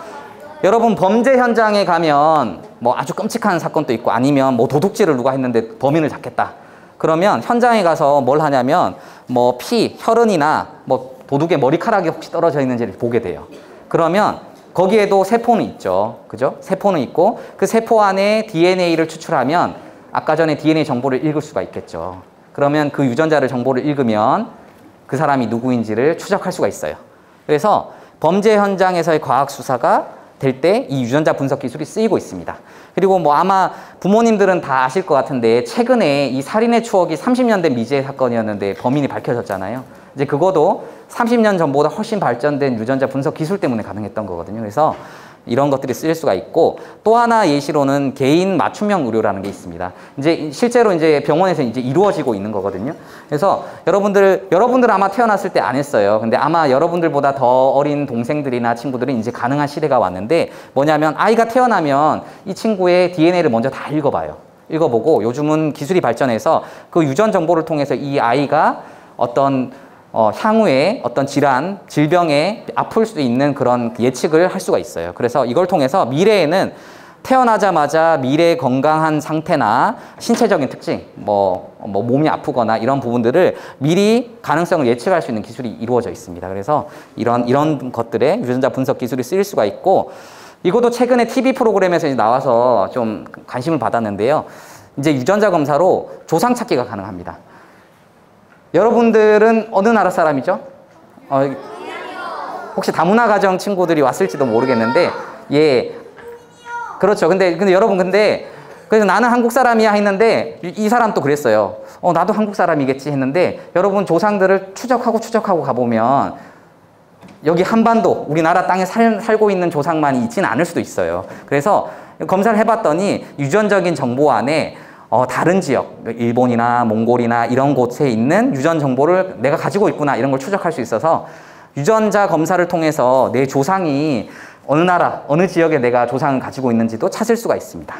여러분 범죄 현장에 가면 뭐 아주 끔찍한 사건도 있고 아니면 뭐 도둑질을 누가 했는데 범인을 잡겠다. 그러면 현장에 가서 뭘 하냐면 뭐 피, 혈흔이나 뭐 도둑의 머리카락이 혹시 떨어져 있는지를 보게 돼요. 그러면 거기에도 세포는 있죠. 그죠? 세포는 있고 그 세포 안에 DNA를 추출하면 아까 전에 DNA 정보를 읽을 수가 있겠죠. 그러면 그 유전자를 정보를 읽으면 그 사람이 누구인지를 추적할 수가 있어요. 그래서 범죄 현장에서의 과학 수사가 될 때 이 유전자 분석 기술이 쓰이고 있습니다. 그리고 뭐 아마 부모님들은 다 아실 것 같은데 최근에 이 살인의 추억이 30년 된 미제 사건이었는데 범인이 밝혀졌잖아요. 이제 그것도 30년 전보다 훨씬 발전된 유전자 분석 기술 때문에 가능했던 거거든요. 그래서 이런 것들이 쓰일 수가 있고 또 하나 예시로는 개인 맞춤형 의료라는 게 있습니다. 이제 실제로 이제 병원에서 이제 이루어지고 있는 거거든요. 그래서 여러분들 아마 태어났을 때 안 했어요. 근데 아마 여러분들보다 더 어린 동생들이나 친구들은 이제 가능한 시대가 왔는데 뭐냐면 아이가 태어나면 이 친구의 DNA를 먼저 다 읽어봐요. 읽어보고 요즘은 기술이 발전해서 그 유전 정보를 통해서 이 아이가 어떤 향후에 어떤 질환, 질병에 아플 수 있는 그런 예측을 할 수가 있어요. 그래서 이걸 통해서 미래에는 태어나자마자 미래 건강한 상태나 신체적인 특징, 뭐 몸이 아프거나 이런 부분들을 미리 가능성을 예측할 수 있는 기술이 이루어져 있습니다. 그래서 이런 것들에 유전자 분석 기술이 쓰일 수가 있고 이것도 최근에 TV 프로그램에서 이제 나와서 좀 관심을 받았는데요. 이제 유전자 검사로 조상 찾기가 가능합니다. 여러분들은 어느 나라 사람이죠? 혹시 다문화 가정 친구들이 왔을지도 모르겠는데, 예. 그렇죠. 근데 여러분, 그래서 나는 한국 사람이야 했는데, 이 사람도 그랬어요. 나도 한국 사람이겠지 했는데, 여러분 조상들을 추적하고 가보면, 여기 한반도, 우리나라 땅에 살고 있는 조상만이 있지는 않을 수도 있어요. 그래서 검사를 해봤더니, 유전적인 정보 안에 다른 지역, 일본이나 몽골이나 이런 곳에 있는 유전 정보를 내가 가지고 있구나 이런 걸 추적할 수 있어서 유전자 검사를 통해서 내 조상이 어느 나라, 어느 지역에 내가 조상을 가지고 있는지도 찾을 수가 있습니다.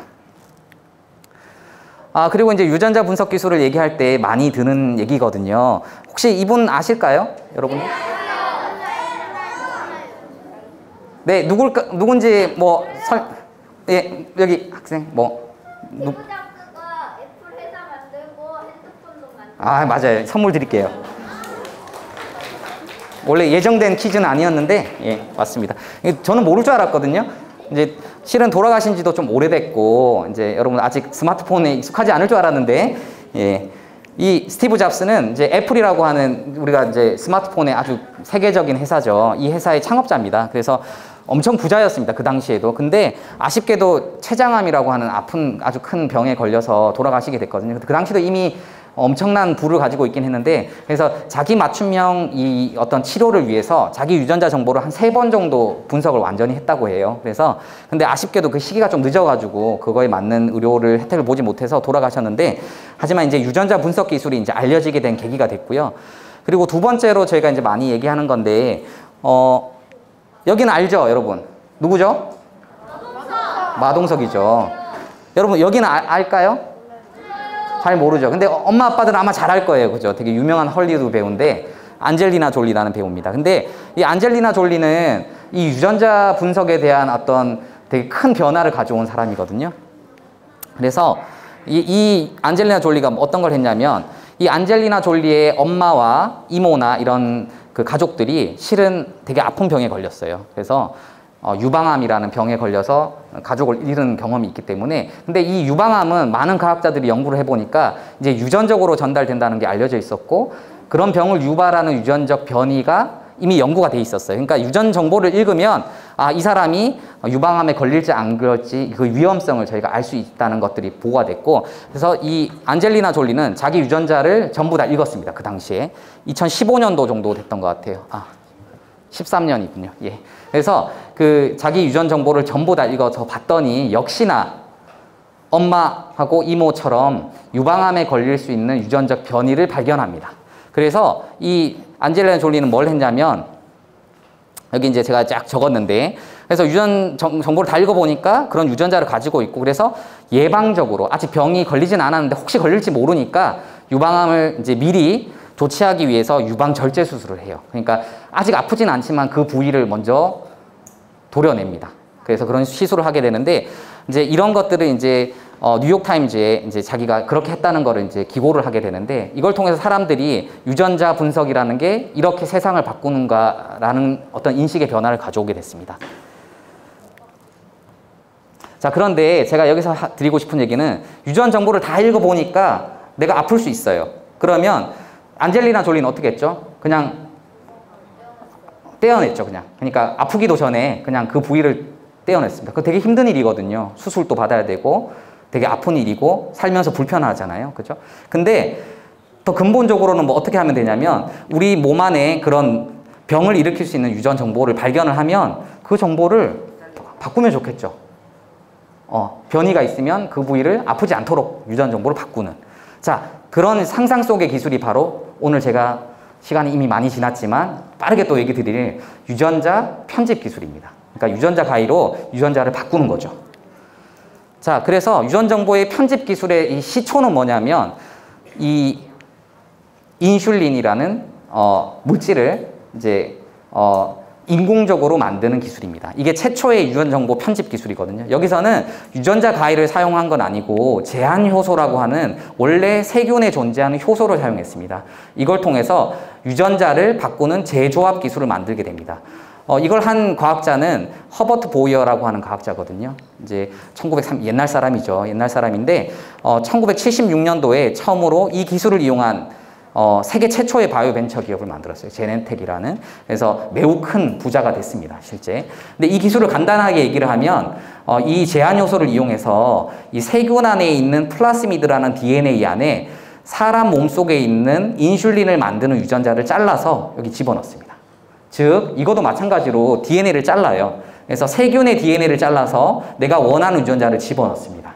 그리고 이제 유전자 분석 기술을 얘기할 때 많이 드는 얘기거든요. 혹시 이분 아실까요? 여러분? 네, 누군지 예, 여기 학생 맞아요. 선물 드릴게요. 원래 예정된 퀴즈는 아니었는데, 예, 맞습니다. 저는 모를 줄 알았거든요. 이제 실은 돌아가신 지도 좀 오래됐고, 이제 여러분 아직 스마트폰에 익숙하지 않을 줄 알았는데, 예. 이 스티브 잡스는 이제 애플이라고 하는 우리가 이제 스마트폰의 아주 세계적인 회사죠. 이 회사의 창업자입니다. 그래서 엄청 부자였습니다. 그 당시에도. 근데 아쉽게도 췌장암이라고 하는 아픈 아주 큰 병에 걸려서 돌아가시게 됐거든요. 그 당시도 이미 엄청난 부를 가지고 있긴 했는데 그래서 자기 맞춤형 이 어떤 치료를 위해서 자기 유전자 정보를 한 3번 정도 분석을 완전히 했다고 해요. 그래서 근데 아쉽게도 그 시기가 좀 늦어가지고 그거에 맞는 의료를 혜택을 보지 못해서 돌아가셨는데 하지만 이제 유전자 분석 기술이 이제 알려지게 된 계기가 됐고요. 그리고 두 번째로 저희가 이제 많이 얘기하는 건데 여기는 알죠, 여러분? 누구죠? 마동석이죠. 여러분 여기는 알까요? 잘 모르죠. 근데 엄마 아빠들은 아마 잘 알 거예요. 그죠? 되게 유명한 헐리우드 배우인데 안젤리나 졸리라는 배우입니다. 근데 이 안젤리나 졸리는 이 유전자 분석에 대한 어떤 되게 큰 변화를 가져온 사람이거든요. 그래서 이 안젤리나 졸리가 어떤 걸 했냐면 이 안젤리나 졸리의 엄마와 이모나 이런 그 가족들이 실은 되게 아픈 병에 걸렸어요. 그래서 유방암이라는 병에 걸려서 가족을 잃은 경험이 있기 때문에 근데 이 유방암은 많은 과학자들이 연구를 해보니까 이제 유전적으로 전달된다는 게 알려져 있었고 그런 병을 유발하는 유전적 변이가 이미 연구가 돼 있었어요. 그러니까 유전 정보를 읽으면 이 사람이 유방암에 걸릴지 안 걸릴지 그 위험성을 저희가 알 수 있다는 것들이 보고가 됐고 그래서 이 안젤리나 졸리는 자기 유전자를 전부 다 읽었습니다. 그 당시에 2015년도 정도 됐던 것 같아요. 13년이군요. 예. 그래서 그 자기 유전 정보를 전부 다 읽어서 봤더니 역시나 엄마하고 이모처럼 유방암에 걸릴 수 있는 유전적 변이를 발견합니다. 그래서 이 안젤리나 졸리는 뭘 했냐면 여기 이제 제가 쫙 적었는데 그래서 유전 정보를 다 읽어보니까 그런 유전자를 가지고 있고 그래서 예방적으로 아직 병이 걸리진 않았는데 혹시 걸릴지 모르니까 유방암을 이제 미리 조치하기 위해서 유방 절제 수술을 해요. 그러니까 아직 아프진 않지만 그 부위를 먼저 도려냅니다. 그래서 그런 시술을 하게 되는데 이제 이런 것들을 이제 뉴욕타임즈에 이제 자기가 그렇게 했다는 거를 이제 기고를 하게 되는데 이걸 통해서 사람들이 유전자 분석이라는 게 이렇게 세상을 바꾸는가라는 어떤 인식의 변화를 가져오게 됐습니다. 자, 그런데 제가 여기서 드리고 싶은 얘기는 유전 정보를 다 읽어보니까 내가 아플 수 있어요. 그러면 안젤리나 졸리는 어떻게 했죠? 그냥 떼어냈죠, 그냥. 그러니까 아프기도 전에 그냥 그 부위를 떼어냈습니다. 그거 되게 힘든 일이거든요. 수술도 받아야 되고 되게 아픈 일이고 살면서 불편하잖아요. 그죠? 근데 더 근본적으로는 뭐 어떻게 하면 되냐면 우리 몸 안에 그런 병을 일으킬 수 있는 유전 정보를 발견을 하면 그 정보를 바꾸면 좋겠죠. 변이가 있으면 그 부위를 아프지 않도록 유전 정보를 바꾸는. 자, 그런 상상 속의 기술이 바로 오늘 제가 시간이 이미 많이 지났지만 빠르게 또 얘기 드릴 유전자 편집 기술입니다. 그러니까 유전자 가위로 유전자를 바꾸는 거죠. 자, 그래서 유전 정보의 편집 기술의 이 시초는 뭐냐면 이 인슐린이라는 물질을 이제 인공적으로 만드는 기술입니다. 이게 최초의 유전 정보 편집 기술이거든요. 여기서는 유전자 가위를 사용한 건 아니고 제한 효소라고 하는 원래 세균에 존재하는 효소를 사용했습니다. 이걸 통해서 유전자를 바꾸는 재조합 기술을 만들게 됩니다. 이걸 한 과학자는 허버트 보이어라고 하는 과학자거든요. 이제 1903 옛날 사람이죠. 옛날 사람인데 1976년도에 처음으로 이 기술을 이용한 세계 최초의 바이오 벤처 기업을 만들었어요. 제넨텍이라는. 그래서 매우 큰 부자가 됐습니다, 실제. 근데 이 기술을 간단하게 얘기를 하면 이 제한 요소를 이용해서 이 세균 안에 있는 플라스미드라는 DNA 안에 사람 몸속에 있는 인슐린을 만드는 유전자를 잘라서 여기 집어넣습니다. 즉, 이것도 마찬가지로 DNA를 잘라요. 그래서 세균의 DNA를 잘라서 내가 원하는 유전자를 집어넣습니다.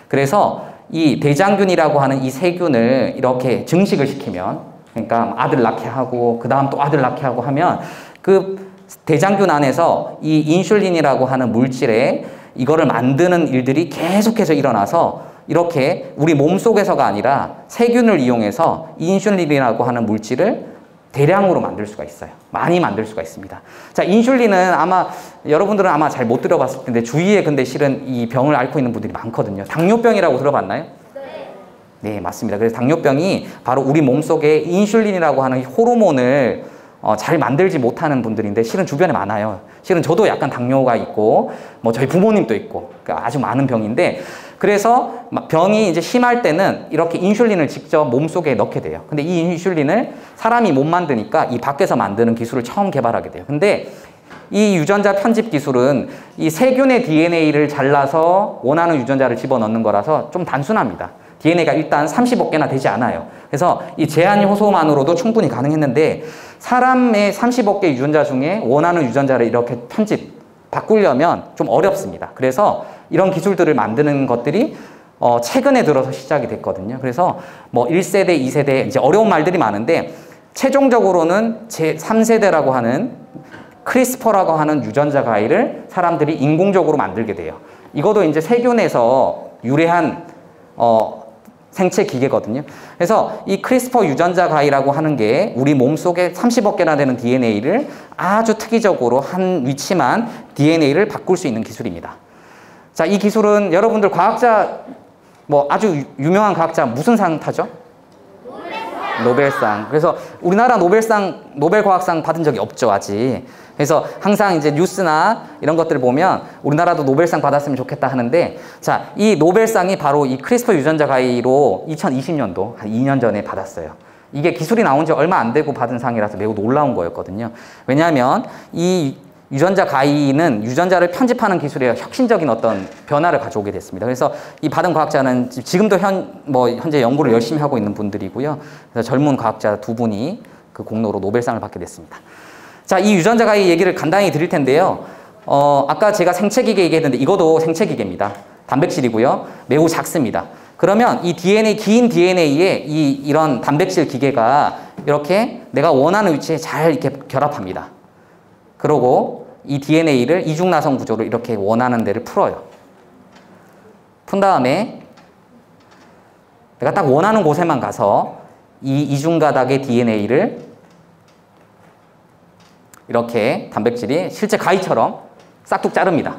그래서 이 대장균이라고 하는 이 세균을 이렇게 증식을 시키면, 그러니까 아들 낳게 하고 그 다음 또 아들 낳게 하고 하면 그 대장균 안에서 이 인슐린이라고 하는 물질에 이거를 만드는 일들이 계속해서 일어나서 이렇게 우리 몸속에서가 아니라 세균을 이용해서 인슐린이라고 하는 물질을 대량으로 만들 수가 있어요. 많이 만들 수가 있습니다. 자, 인슐린은 아마 여러분들은 아마 잘 못 들어봤을 텐데 주위에 근데 실은 이 병을 앓고 있는 분들이 많거든요. 당뇨병이라고 들어봤나요? 네, 맞습니다. 그래서 당뇨병이 바로 우리 몸속에 인슐린이라고 하는 호르몬을 잘 만들지 못하는 분들인데 실은 주변에 많아요. 실은 저도 약간 당뇨가 있고 뭐 저희 부모님도 있고 그러니까 아주 많은 병인데 그래서 병이 이제 심할 때는 이렇게 인슐린을 직접 몸속에 넣게 돼요. 근데 이 인슐린을 사람이 못 만드니까 이 밖에서 만드는 기술을 처음 개발하게 돼요. 근데 이 유전자 편집 기술은 이 세균의 DNA를 잘라서 원하는 유전자를 집어넣는 거라서 좀 단순합니다. DNA가 일단 30억 개나 되지 않아요. 그래서 이 제한 효소만으로도 충분히 가능했는데 사람의 30억 개 유전자 중에 원하는 유전자를 이렇게 바꾸려면 좀 어렵습니다. 그래서 이런 기술들을 만드는 것들이 최근에 들어서 시작이 됐거든요. 그래서 뭐 1세대, 2세대 이제 어려운 말들이 많은데 최종적으로는 제3세대라고 하는 크리스퍼라고 하는 유전자 가위를 사람들이 인공적으로 만들게 돼요. 이것도 이제 세균에서 유래한 생체 기계거든요. 그래서 이 크리스퍼 유전자 가위라고 하는 게 우리 몸속에 30억 개나 되는 DNA를 아주 특이적으로 한 위치만 DNA를 바꿀 수 있는 기술입니다. 자, 이 기술은 여러분들 과학자 뭐 아주 유명한 과학자 무슨 상 타죠? 노벨상. 그래서 우리나라 노벨 과학상 받은 적이 없죠, 아직. 그래서 항상 이제 뉴스나 이런 것들을 보면 우리나라도 노벨상 받았으면 좋겠다 하는데 자, 이 노벨상이 바로 이 크리스퍼 유전자 가위로 2020년도 한 2년 전에 받았어요. 이게 기술이 나온 지 얼마 안 되고 받은 상이라서 매우 놀라운 거였거든요. 왜냐하면 이 유전자 가위는 유전자를 편집하는 기술에 혁신적인 어떤 변화를 가져오게 됐습니다. 그래서 이 받은 과학자는 지금도 현재 연구를 열심히 하고 있는 분들이고요. 그래서 젊은 과학자 두 분이 그 공로로 노벨상을 받게 됐습니다. 자, 이 유전자 가위 얘기를 간단히 드릴 텐데요. 아까 제가 생체기계 얘기했는데 이것도 생체기계입니다. 단백질이고요. 매우 작습니다. 그러면 이 DNA, 긴 DNA에 이런 단백질 기계가 이렇게 내가 원하는 위치에 잘 이렇게 결합합니다. 그러고 이 DNA를 이중나선 구조로 이렇게 원하는 데를 풀어요. 푼 다음에 내가 딱 원하는 곳에만 가서 이 이중가닥의 DNA를 이렇게 단백질이 실제 가위처럼 싹둑 자릅니다.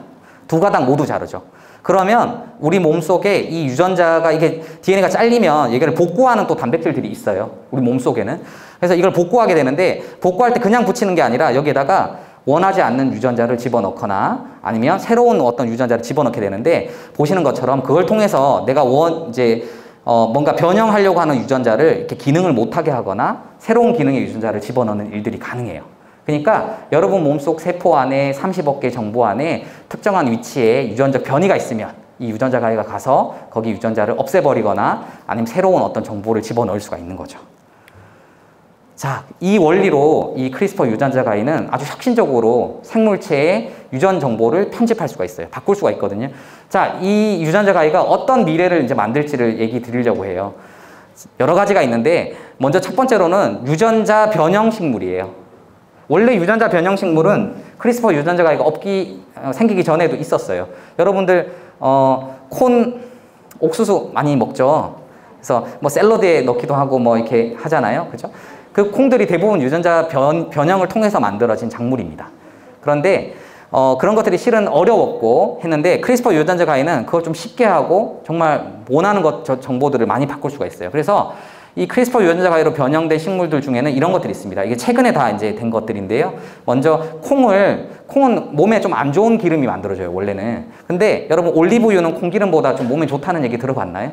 두 가닥 모두 자르죠. 그러면 우리 몸속에 이 유전자가 이게 DNA가 잘리면 이걸 복구하는 또 단백질들이 있어요. 우리 몸속에는. 그래서 이걸 복구하게 되는데 복구할 때 그냥 붙이는 게 아니라 여기에다가 원하지 않는 유전자를 집어넣거나 아니면 새로운 어떤 유전자를 집어넣게 되는데 보시는 것처럼 그걸 통해서 내가 뭔가 변형하려고 하는 유전자를 이렇게 기능을 못하게 하거나 새로운 기능의 유전자를 집어넣는 일들이 가능해요. 그러니까 여러분 몸속 세포 안에 30억 개 정보 안에 특정한 위치에 유전적 변이가 있으면 이 유전자 가위가 가서 거기 유전자를 없애버리거나 아니면 새로운 어떤 정보를 집어넣을 수가 있는 거죠. 자, 이 원리로 이 크리스퍼 유전자 가위는 아주 혁신적으로 생물체의 유전 정보를 편집할 수가 있어요. 바꿀 수가 있거든요. 자, 이 유전자 가위가 어떤 미래를 이제 만들지를 얘기 드리려고 해요. 여러 가지가 있는데 먼저 첫 번째로는 유전자 변형 식물이에요. 원래 유전자 변형 식물은 크리스퍼 유전자 가위가 생기기 전에도 있었어요. 여러분들 콘 옥수수 많이 먹죠. 그래서 뭐 샐러드에 넣기도 하고 뭐 이렇게 하잖아요. 그죠? 그 콩들이 대부분 유전자 변형을 통해서 만들어진 작물입니다. 그런데 그런 것들이 실은 어려웠고 했는데 크리스퍼 유전자 가위는 그걸 좀 쉽게 하고 정말 원하는 정보들을 많이 바꿀 수가 있어요. 그래서 이 크리스퍼 유전자 가위로 변형된 식물들 중에는 이런 것들이 있습니다. 이게 최근에 다 이제 된 것들인데요. 먼저 콩은 몸에 좀 안 좋은 기름이 만들어져요, 원래는. 근데 여러분 올리브유는 콩기름보다 좀 몸에 좋다는 얘기 들어봤나요?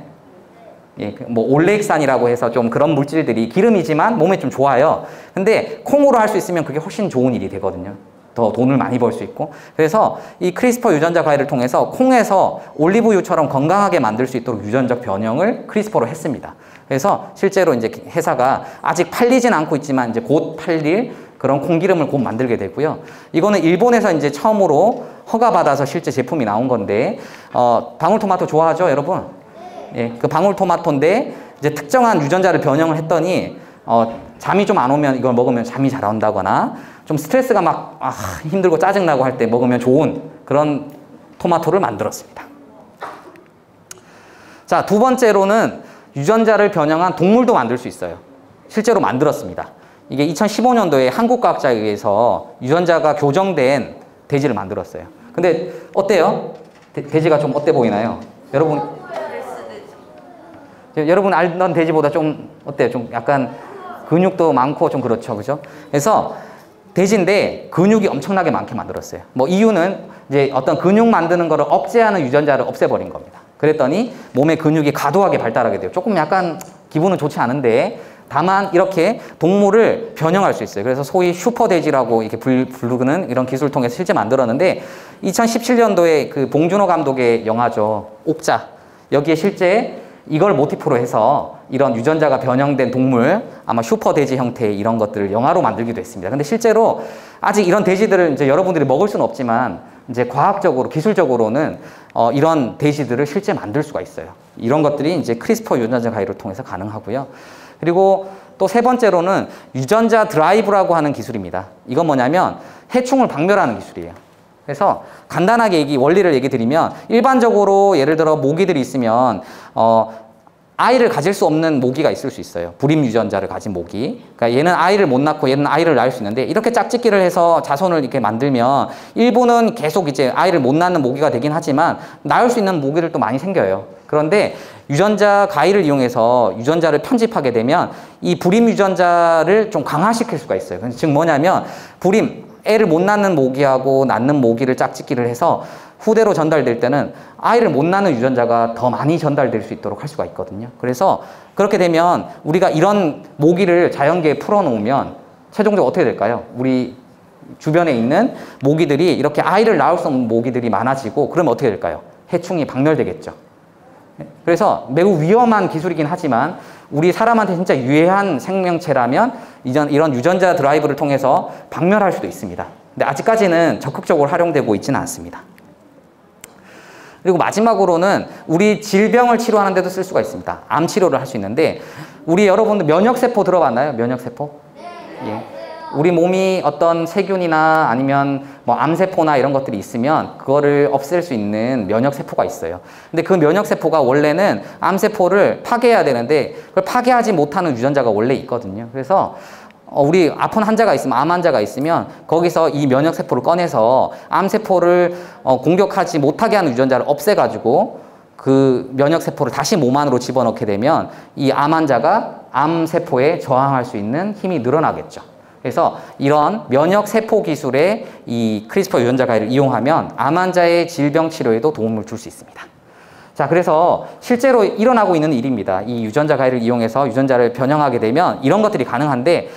예, 뭐 올레익산이라고 해서 좀 그런 물질들이 기름이지만 몸에 좀 좋아요. 근데 콩으로 할 수 있으면 그게 훨씬 좋은 일이 되거든요. 더 돈을 많이 벌 수 있고. 그래서 이 크리스퍼 유전자 가위를 통해서 콩에서 올리브유처럼 건강하게 만들 수 있도록 유전적 변형을 크리스퍼로 했습니다. 그래서 실제로 이제 회사가 아직 팔리진 않고 있지만 이제 곧 팔릴 그런 콩기름을 곧 만들게 되고요. 이거는 일본에서 이제 처음으로 허가받아서 실제 제품이 나온 건데, 방울토마토 좋아하죠, 여러분? 예, 그 방울토마토인데 이제 특정한 유전자를 변형을 했더니 잠이 좀 안 오면 이걸 먹으면 잠이 잘 온다거나 좀 스트레스가 막 힘들고 짜증나고 할 때 먹으면 좋은 그런 토마토를 만들었습니다. 자, 두 번째로는 유전자를 변형한 동물도 만들 수 있어요. 실제로 만들었습니다. 이게 2015년도에 한국 과학자에 의해서 유전자가 교정된 돼지를 만들었어요. 근데 어때요? 돼지가 좀 어때 보이나요? 여러분 알던 돼지보다 좀 어때요? 좀 약간 근육도 많고 좀 그렇죠, 그죠? 그래서 돼지인데 근육이 엄청나게 많게 만들었어요. 뭐 이유는 이제 어떤 근육 만드는 거를 억제하는 유전자를 없애버린 겁니다. 그랬더니 몸의 근육이 과도하게 발달하게 돼요. 조금 약간 기분은 좋지 않은데 다만 이렇게 동물을 변형할 수 있어요. 그래서 소위 슈퍼돼지라고 이렇게 부르는 이런 기술을 통해서 실제 만들었는데 2017년도에 그 봉준호 감독의 영화죠. 옥자. 여기에 실제 이걸 모티프로 해서 이런 유전자가 변형된 동물, 아마 슈퍼돼지 형태의 이런 것들을 영화로 만들기도 했습니다. 근데 실제로 아직 이런 돼지들을 이제 여러분들이 먹을 수는 없지만 이제 과학적으로, 기술적으로는 이런 돼지들을 실제 만들 수가 있어요. 이런 것들이 이제 크리스퍼 유전자 가위를 통해서 가능하고요. 그리고 또 세 번째로는 유전자 드라이브라고 하는 기술입니다. 이건 뭐냐면 해충을 박멸하는 기술이에요. 그래서 간단하게 원리를 얘기 드리면 일반적으로 예를 들어 모기들이 있으면 아이를 가질 수 없는 모기가 있을 수 있어요. 불임 유전자를 가진 모기. 그러니까 얘는 아이를 못 낳고 얘는 아이를 낳을 수 있는데 이렇게 짝짓기를 해서 자손을 이렇게 만들면 일부는 계속 이제 아이를 못 낳는 모기가 되긴 하지만 낳을 수 있는 모기들도 많이 생겨요. 그런데 유전자 가위를 이용해서 유전자를 편집하게 되면 이 불임 유전자를 좀 강화시킬 수가 있어요. 즉 뭐냐면 애를 못 낳는 모기하고 낳는 모기를 짝짓기를 해서 후대로 전달될 때는 아이를 못 낳는 유전자가 더 많이 전달될 수 있도록 할 수가 있거든요. 그래서 그렇게 되면 우리가 이런 모기를 자연계에 풀어놓으면 최종적으로 어떻게 될까요? 우리 주변에 있는 모기들이 이렇게 아이를 낳을 수 없는 모기들이 많아지고 그러면 어떻게 될까요? 해충이 박멸되겠죠. 그래서 매우 위험한 기술이긴 하지만 우리 사람한테 진짜 유해한 생명체라면 이런 유전자 드라이브를 통해서 박멸할 수도 있습니다. 근데 아직까지는 적극적으로 활용되고 있지는 않습니다. 그리고 마지막으로는 우리 질병을 치료하는 데도 쓸 수가 있습니다. 암 치료를 할 수 있는데 우리 여러분들 면역세포 들어봤나요? 면역세포? 예. 우리 몸이 어떤 세균이나 아니면 뭐 암세포나 이런 것들이 있으면 그거를 없앨 수 있는 면역세포가 있어요. 근데 그 면역세포가 원래는 암세포를 파괴해야 되는데 그걸 파괴하지 못하는 유전자가 원래 있거든요. 그래서 우리 아픈 환자가 있으면, 암 환자가 있으면 거기서 이 면역세포를 꺼내서 암세포를 공격하지 못하게 하는 유전자를 없애가지고 그 면역세포를 다시 몸 안으로 집어넣게 되면 이 암 환자가 암세포에 저항할 수 있는 힘이 늘어나겠죠. 그래서 이런 면역세포 기술의 이 크리스퍼 유전자 가위를 이용하면 암 환자의 질병 치료에도 도움을 줄 수 있습니다. 자, 그래서 실제로 일어나고 있는 일입니다. 이 유전자 가위를 이용해서 유전자를 변형하게 되면 이런 것들이 가능한데,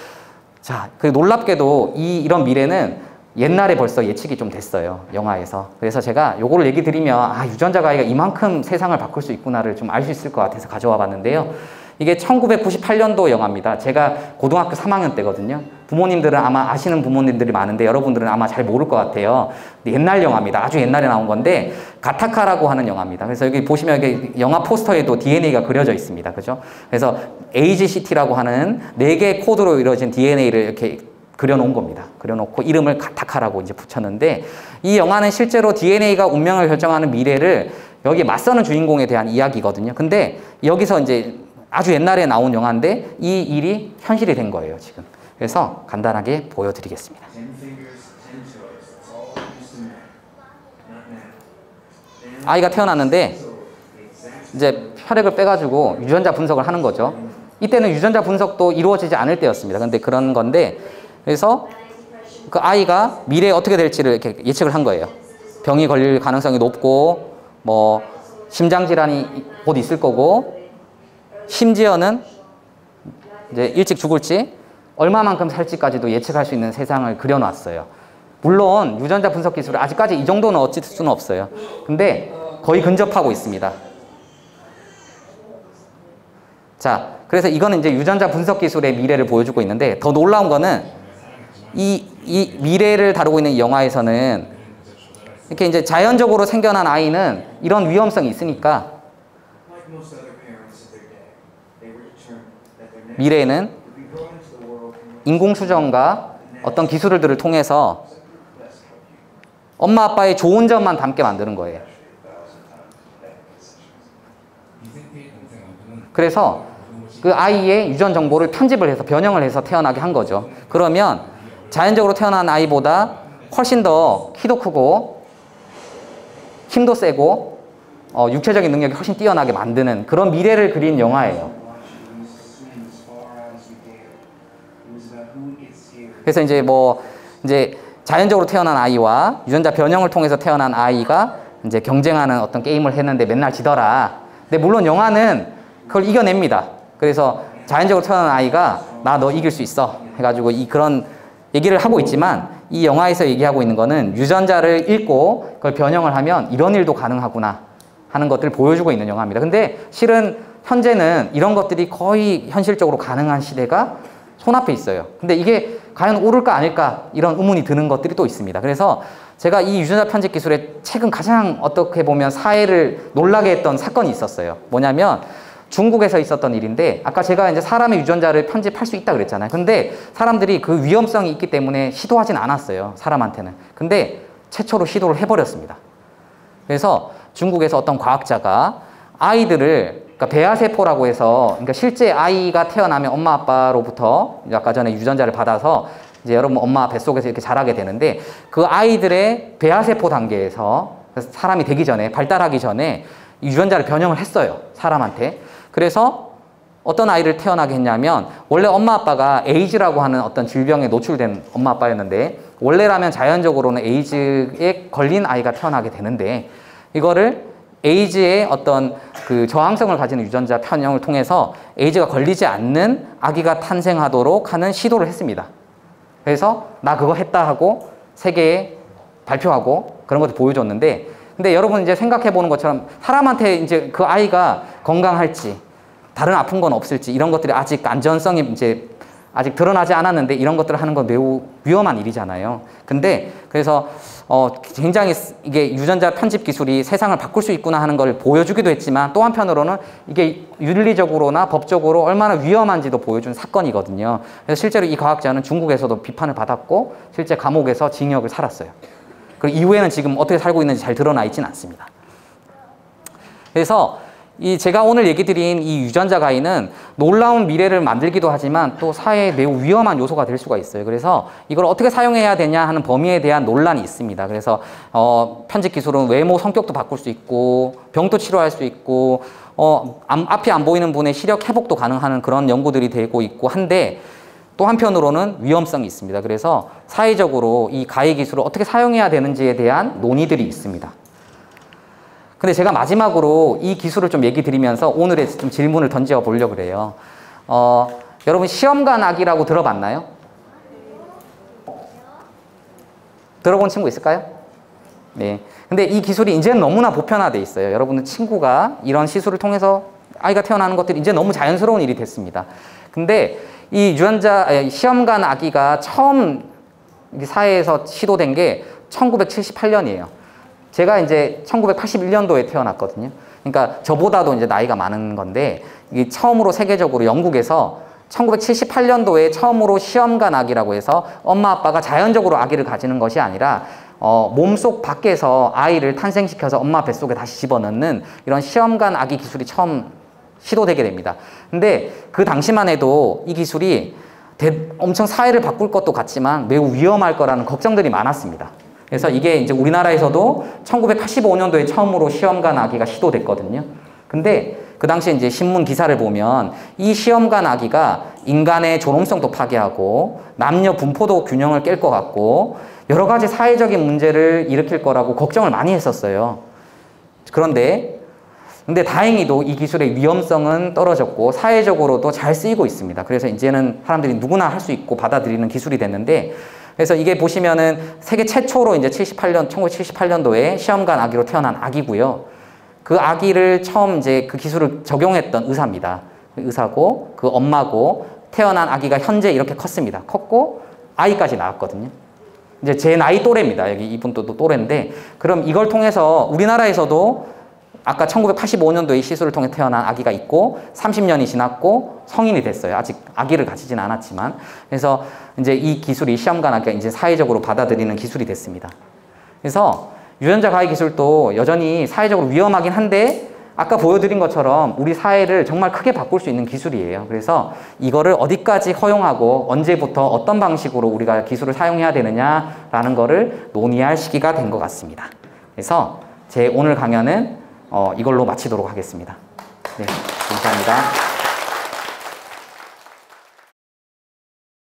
자, 그 놀랍게도 이런 미래는 옛날에 벌써 예측이 좀 됐어요. 영화에서. 그래서 제가 요거를 얘기 드리면 유전자 가위가 이만큼 세상을 바꿀 수 있구나를 좀 알 수 있을 것 같아서 가져와 봤는데요. 이게 1998년도 영화입니다. 제가 고등학교 3학년 때거든요. 부모님들은 아마 아시는 부모님들이 많은데 여러분들은 아마 잘 모를 것 같아요. 옛날 영화입니다. 아주 옛날에 나온 건데 가타카라고 하는 영화입니다. 그래서 여기 보시면 여기 영화 포스터에도 DNA가 그려져 있습니다. 그죠? 그래서 AGCT라고 하는 4개의 코드로 이루어진 DNA를 이렇게 그려놓은 겁니다. 그려놓고 이름을 가타카라고 이제 붙였는데, 이 영화는 실제로 DNA가 운명을 결정하는 미래를 여기 맞서는 주인공에 대한 이야기거든요. 근데 여기서 이제 아주 옛날에 나온 영화인데 이 일이 현실이 된 거예요, 지금. 그래서 간단하게 보여드리겠습니다. 아이가 태어났는데 이제 혈액을 빼가지고 유전자 분석을 하는 거죠. 이때는 유전자 분석도 이루어지지 않을 때였습니다. 근데 그런 건데, 그래서 그 아이가 미래에 어떻게 될지를 이렇게 예측을 한 거예요. 병이 걸릴 가능성이 높고, 뭐 심장 질환이 곧 있을 거고, 심지어는 이제 일찍 죽을지, 얼마만큼 살지까지도 예측할 수 있는 세상을 그려놨어요. 물론 유전자 분석 기술을 아직까지 이 정도는 어찌 수는 없어요. 근데 거의 근접하고 있습니다. 자, 그래서 이거는 이제 유전자 분석 기술의 미래를 보여주고 있는데, 더 놀라운 거는 이 미래를 다루고 있는 이 영화에서는 이렇게 이제 자연적으로 생겨난 아이는 이런 위험성이 있으니까 미래에는 인공수정과 어떤 기술들을 통해서 엄마 아빠의 좋은 점만 담게 만드는 거예요. 그래서 그 아이의 유전 정보를 편집을 해서 변형을 해서 태어나게 한 거죠. 그러면 자연적으로 태어난 아이보다 훨씬 더 키도 크고 힘도 세고 육체적인 능력이 훨씬 뛰어나게 만드는 그런 미래를 그린 영화예요. 그래서 이제 자연적으로 태어난 아이와 유전자 변형을 통해서 태어난 아이가 이제 경쟁하는 어떤 게임을 했는데 맨날 지더라. 근데 물론 영화는 그걸 이겨냅니다. 그래서 자연적으로 태어난 아이가 나 너 이길 수 있어 해가지고 그런 얘기를 하고 있지만, 이 영화에서 얘기하고 있는 거는 유전자를 읽고 그걸 변형을 하면 이런 일도 가능하구나 하는 것들을 보여주고 있는 영화입니다. 근데 실은 현재는 이런 것들이 거의 현실적으로 가능한 시대가 손앞에 있어요. 근데 이게 과연 옳을까 아닐까 이런 의문이 드는 것들이 또 있습니다. 그래서 제가 이 유전자 편집 기술에 최근 가장 어떻게 보면 사회를 놀라게 했던 사건이 있었어요. 뭐냐면 중국에서 있었던 일인데, 아까 제가 이제 사람의 유전자를 편집할 수 있다 그랬잖아요. 근데 사람들이 그 위험성이 있기 때문에 시도하진 않았어요, 사람한테는. 근데 최초로 시도를 해버렸습니다. 그래서 중국에서 어떤 과학자가 아이들을, 그러니까 배아세포라고 해서, 그러니까 실제 아이가 태어나면 엄마 아빠로부터 아까 전에 유전자를 받아서 이제 여러분 엄마 뱃속에서 이렇게 자라게 되는데, 그 아이들의 배아세포 단계에서 사람이 되기 전에, 발달하기 전에 유전자를 변형을 했어요, 사람한테. 그래서 어떤 아이를 태어나게 했냐면, 원래 엄마 아빠가 에이즈라고 하는 어떤 질병에 노출된 엄마 아빠였는데, 원래라면 자연적으로는 에이즈에 걸린 아이가 태어나게 되는데, 이거를 에이즈의 어떤 그 저항성을 가지는 유전자 편형을 통해서 에이즈가 걸리지 않는 아기가 탄생하도록 하는 시도를 했습니다. 그래서 나 그거 했다 하고 세계에 발표하고 그런 것도 보여줬는데, 근데 여러분 이제 생각해 보는 것처럼 사람한테 이제 그 아이가 건강할지, 다른 아픈 건 없을지, 이런 것들이 아직 안전성이 이제 아직 드러나지 않았는데, 이런 것들을 하는 건 매우 위험한 일이잖아요. 근데 그래서 굉장히 이게 유전자 편집 기술이 세상을 바꿀 수 있구나 하는 걸 보여주기도 했지만, 또 한편으로는 이게 윤리적으로나 법적으로 얼마나 위험한지도 보여준 사건이거든요. 그래서 실제로 이 과학자는 중국에서도 비판을 받았고 실제 감옥에서 징역을 살았어요. 그리고 이후에는 지금 어떻게 살고 있는지 잘 드러나 있지는 않습니다. 그래서 제가 오늘 얘기 드린 이 유전자 가위는 놀라운 미래를 만들기도 하지만 또 사회에 매우 위험한 요소가 될 수가 있어요. 그래서 이걸 어떻게 사용해야 되냐 하는 범위에 대한 논란이 있습니다. 그래서 편집 기술은 외모, 성격도 바꿀 수 있고 병도 치료할 수 있고 앞이 안 보이는 분의 시력 회복도 가능한 그런 연구들이 되고 있고 한데 또 한편으로는 위험성이 있습니다. 그래서 사회적으로 이 가위 기술을 어떻게 사용해야 되는지에 대한 논의들이 있습니다. 근데 제가 마지막으로 이 기술을 좀 얘기 드리면서 오늘의 좀 질문을 던져 보려고 그래요. 여러분 시험관 아기라고 들어봤나요? 들어본 친구 있을까요? 네. 근데 이 기술이 이제는 너무나 보편화돼 있어요. 여러분들 친구가 이런 시술을 통해서 아이가 태어나는 것들이 이제 너무 자연스러운 일이 됐습니다. 근데 이 시험관 아기가 처음 사회에서 시도된 게 1978년이에요. 제가 이제 1981년도에 태어났거든요. 그러니까 저보다도 이제 나이가 많은 건데, 이게 처음으로 세계적으로 영국에서 1978년도에 처음으로 시험관 아기라고 해서 엄마 아빠가 자연적으로 아기를 가지는 것이 아니라 몸속 밖에서 아이를 탄생시켜서 엄마 뱃속에 다시 집어넣는 이런 시험관 아기 기술이 처음 시도되게 됩니다. 근데 그 당시만 해도 이 기술이 엄청 사회를 바꿀 것도 같지만 매우 위험할 거라는 걱정들이 많았습니다. 그래서 이게 이제 우리나라에서도 1985년도에 처음으로 시험관 아기가 시도됐거든요. 근데 그 당시에 이제 신문 기사를 보면 이 시험관 아기가 인간의 존엄성도 파괴하고 남녀 분포도 균형을 깰 것 같고 여러 가지 사회적인 문제를 일으킬 거라고 걱정을 많이 했었어요. 근데 다행히도 이 기술의 위험성은 떨어졌고 사회적으로도 잘 쓰이고 있습니다. 그래서 이제는 사람들이 누구나 할 수 있고 받아들이는 기술이 됐는데, 그래서 이게 보시면은 세계 최초로 이제 1978년도에 시험관 아기로 태어난 아기고요. 그 아기를 처음 이제 그 기술을 적용했던 의사입니다. 의사고 그 엄마고 태어난 아기가 현재 이렇게 컸습니다. 컸고 아이까지 나왔거든요. 이제 제 나이 또래입니다. 여기 이분도 또래인데, 그럼 이걸 통해서 우리나라에서도 아까 1985년도에 이 시술을 통해 태어난 아기가 있고 30년이 지났고 성인이 됐어요. 아직 아기를 가지진 않았지만. 그래서 이제 이 기술이 시험관 아기가 이제 사회적으로 받아들이는 기술이 됐습니다. 그래서 유전자 가위 기술도 여전히 사회적으로 위험하긴 한데 아까 보여드린 것처럼 우리 사회를 정말 크게 바꿀 수 있는 기술이에요. 그래서 이거를 어디까지 허용하고 언제부터 어떤 방식으로 우리가 기술을 사용해야 되느냐라는 거를 논의할 시기가 된 것 같습니다. 그래서 제 오늘 강연은 이걸로 마치도록 하겠습니다. 네, 감사합니다.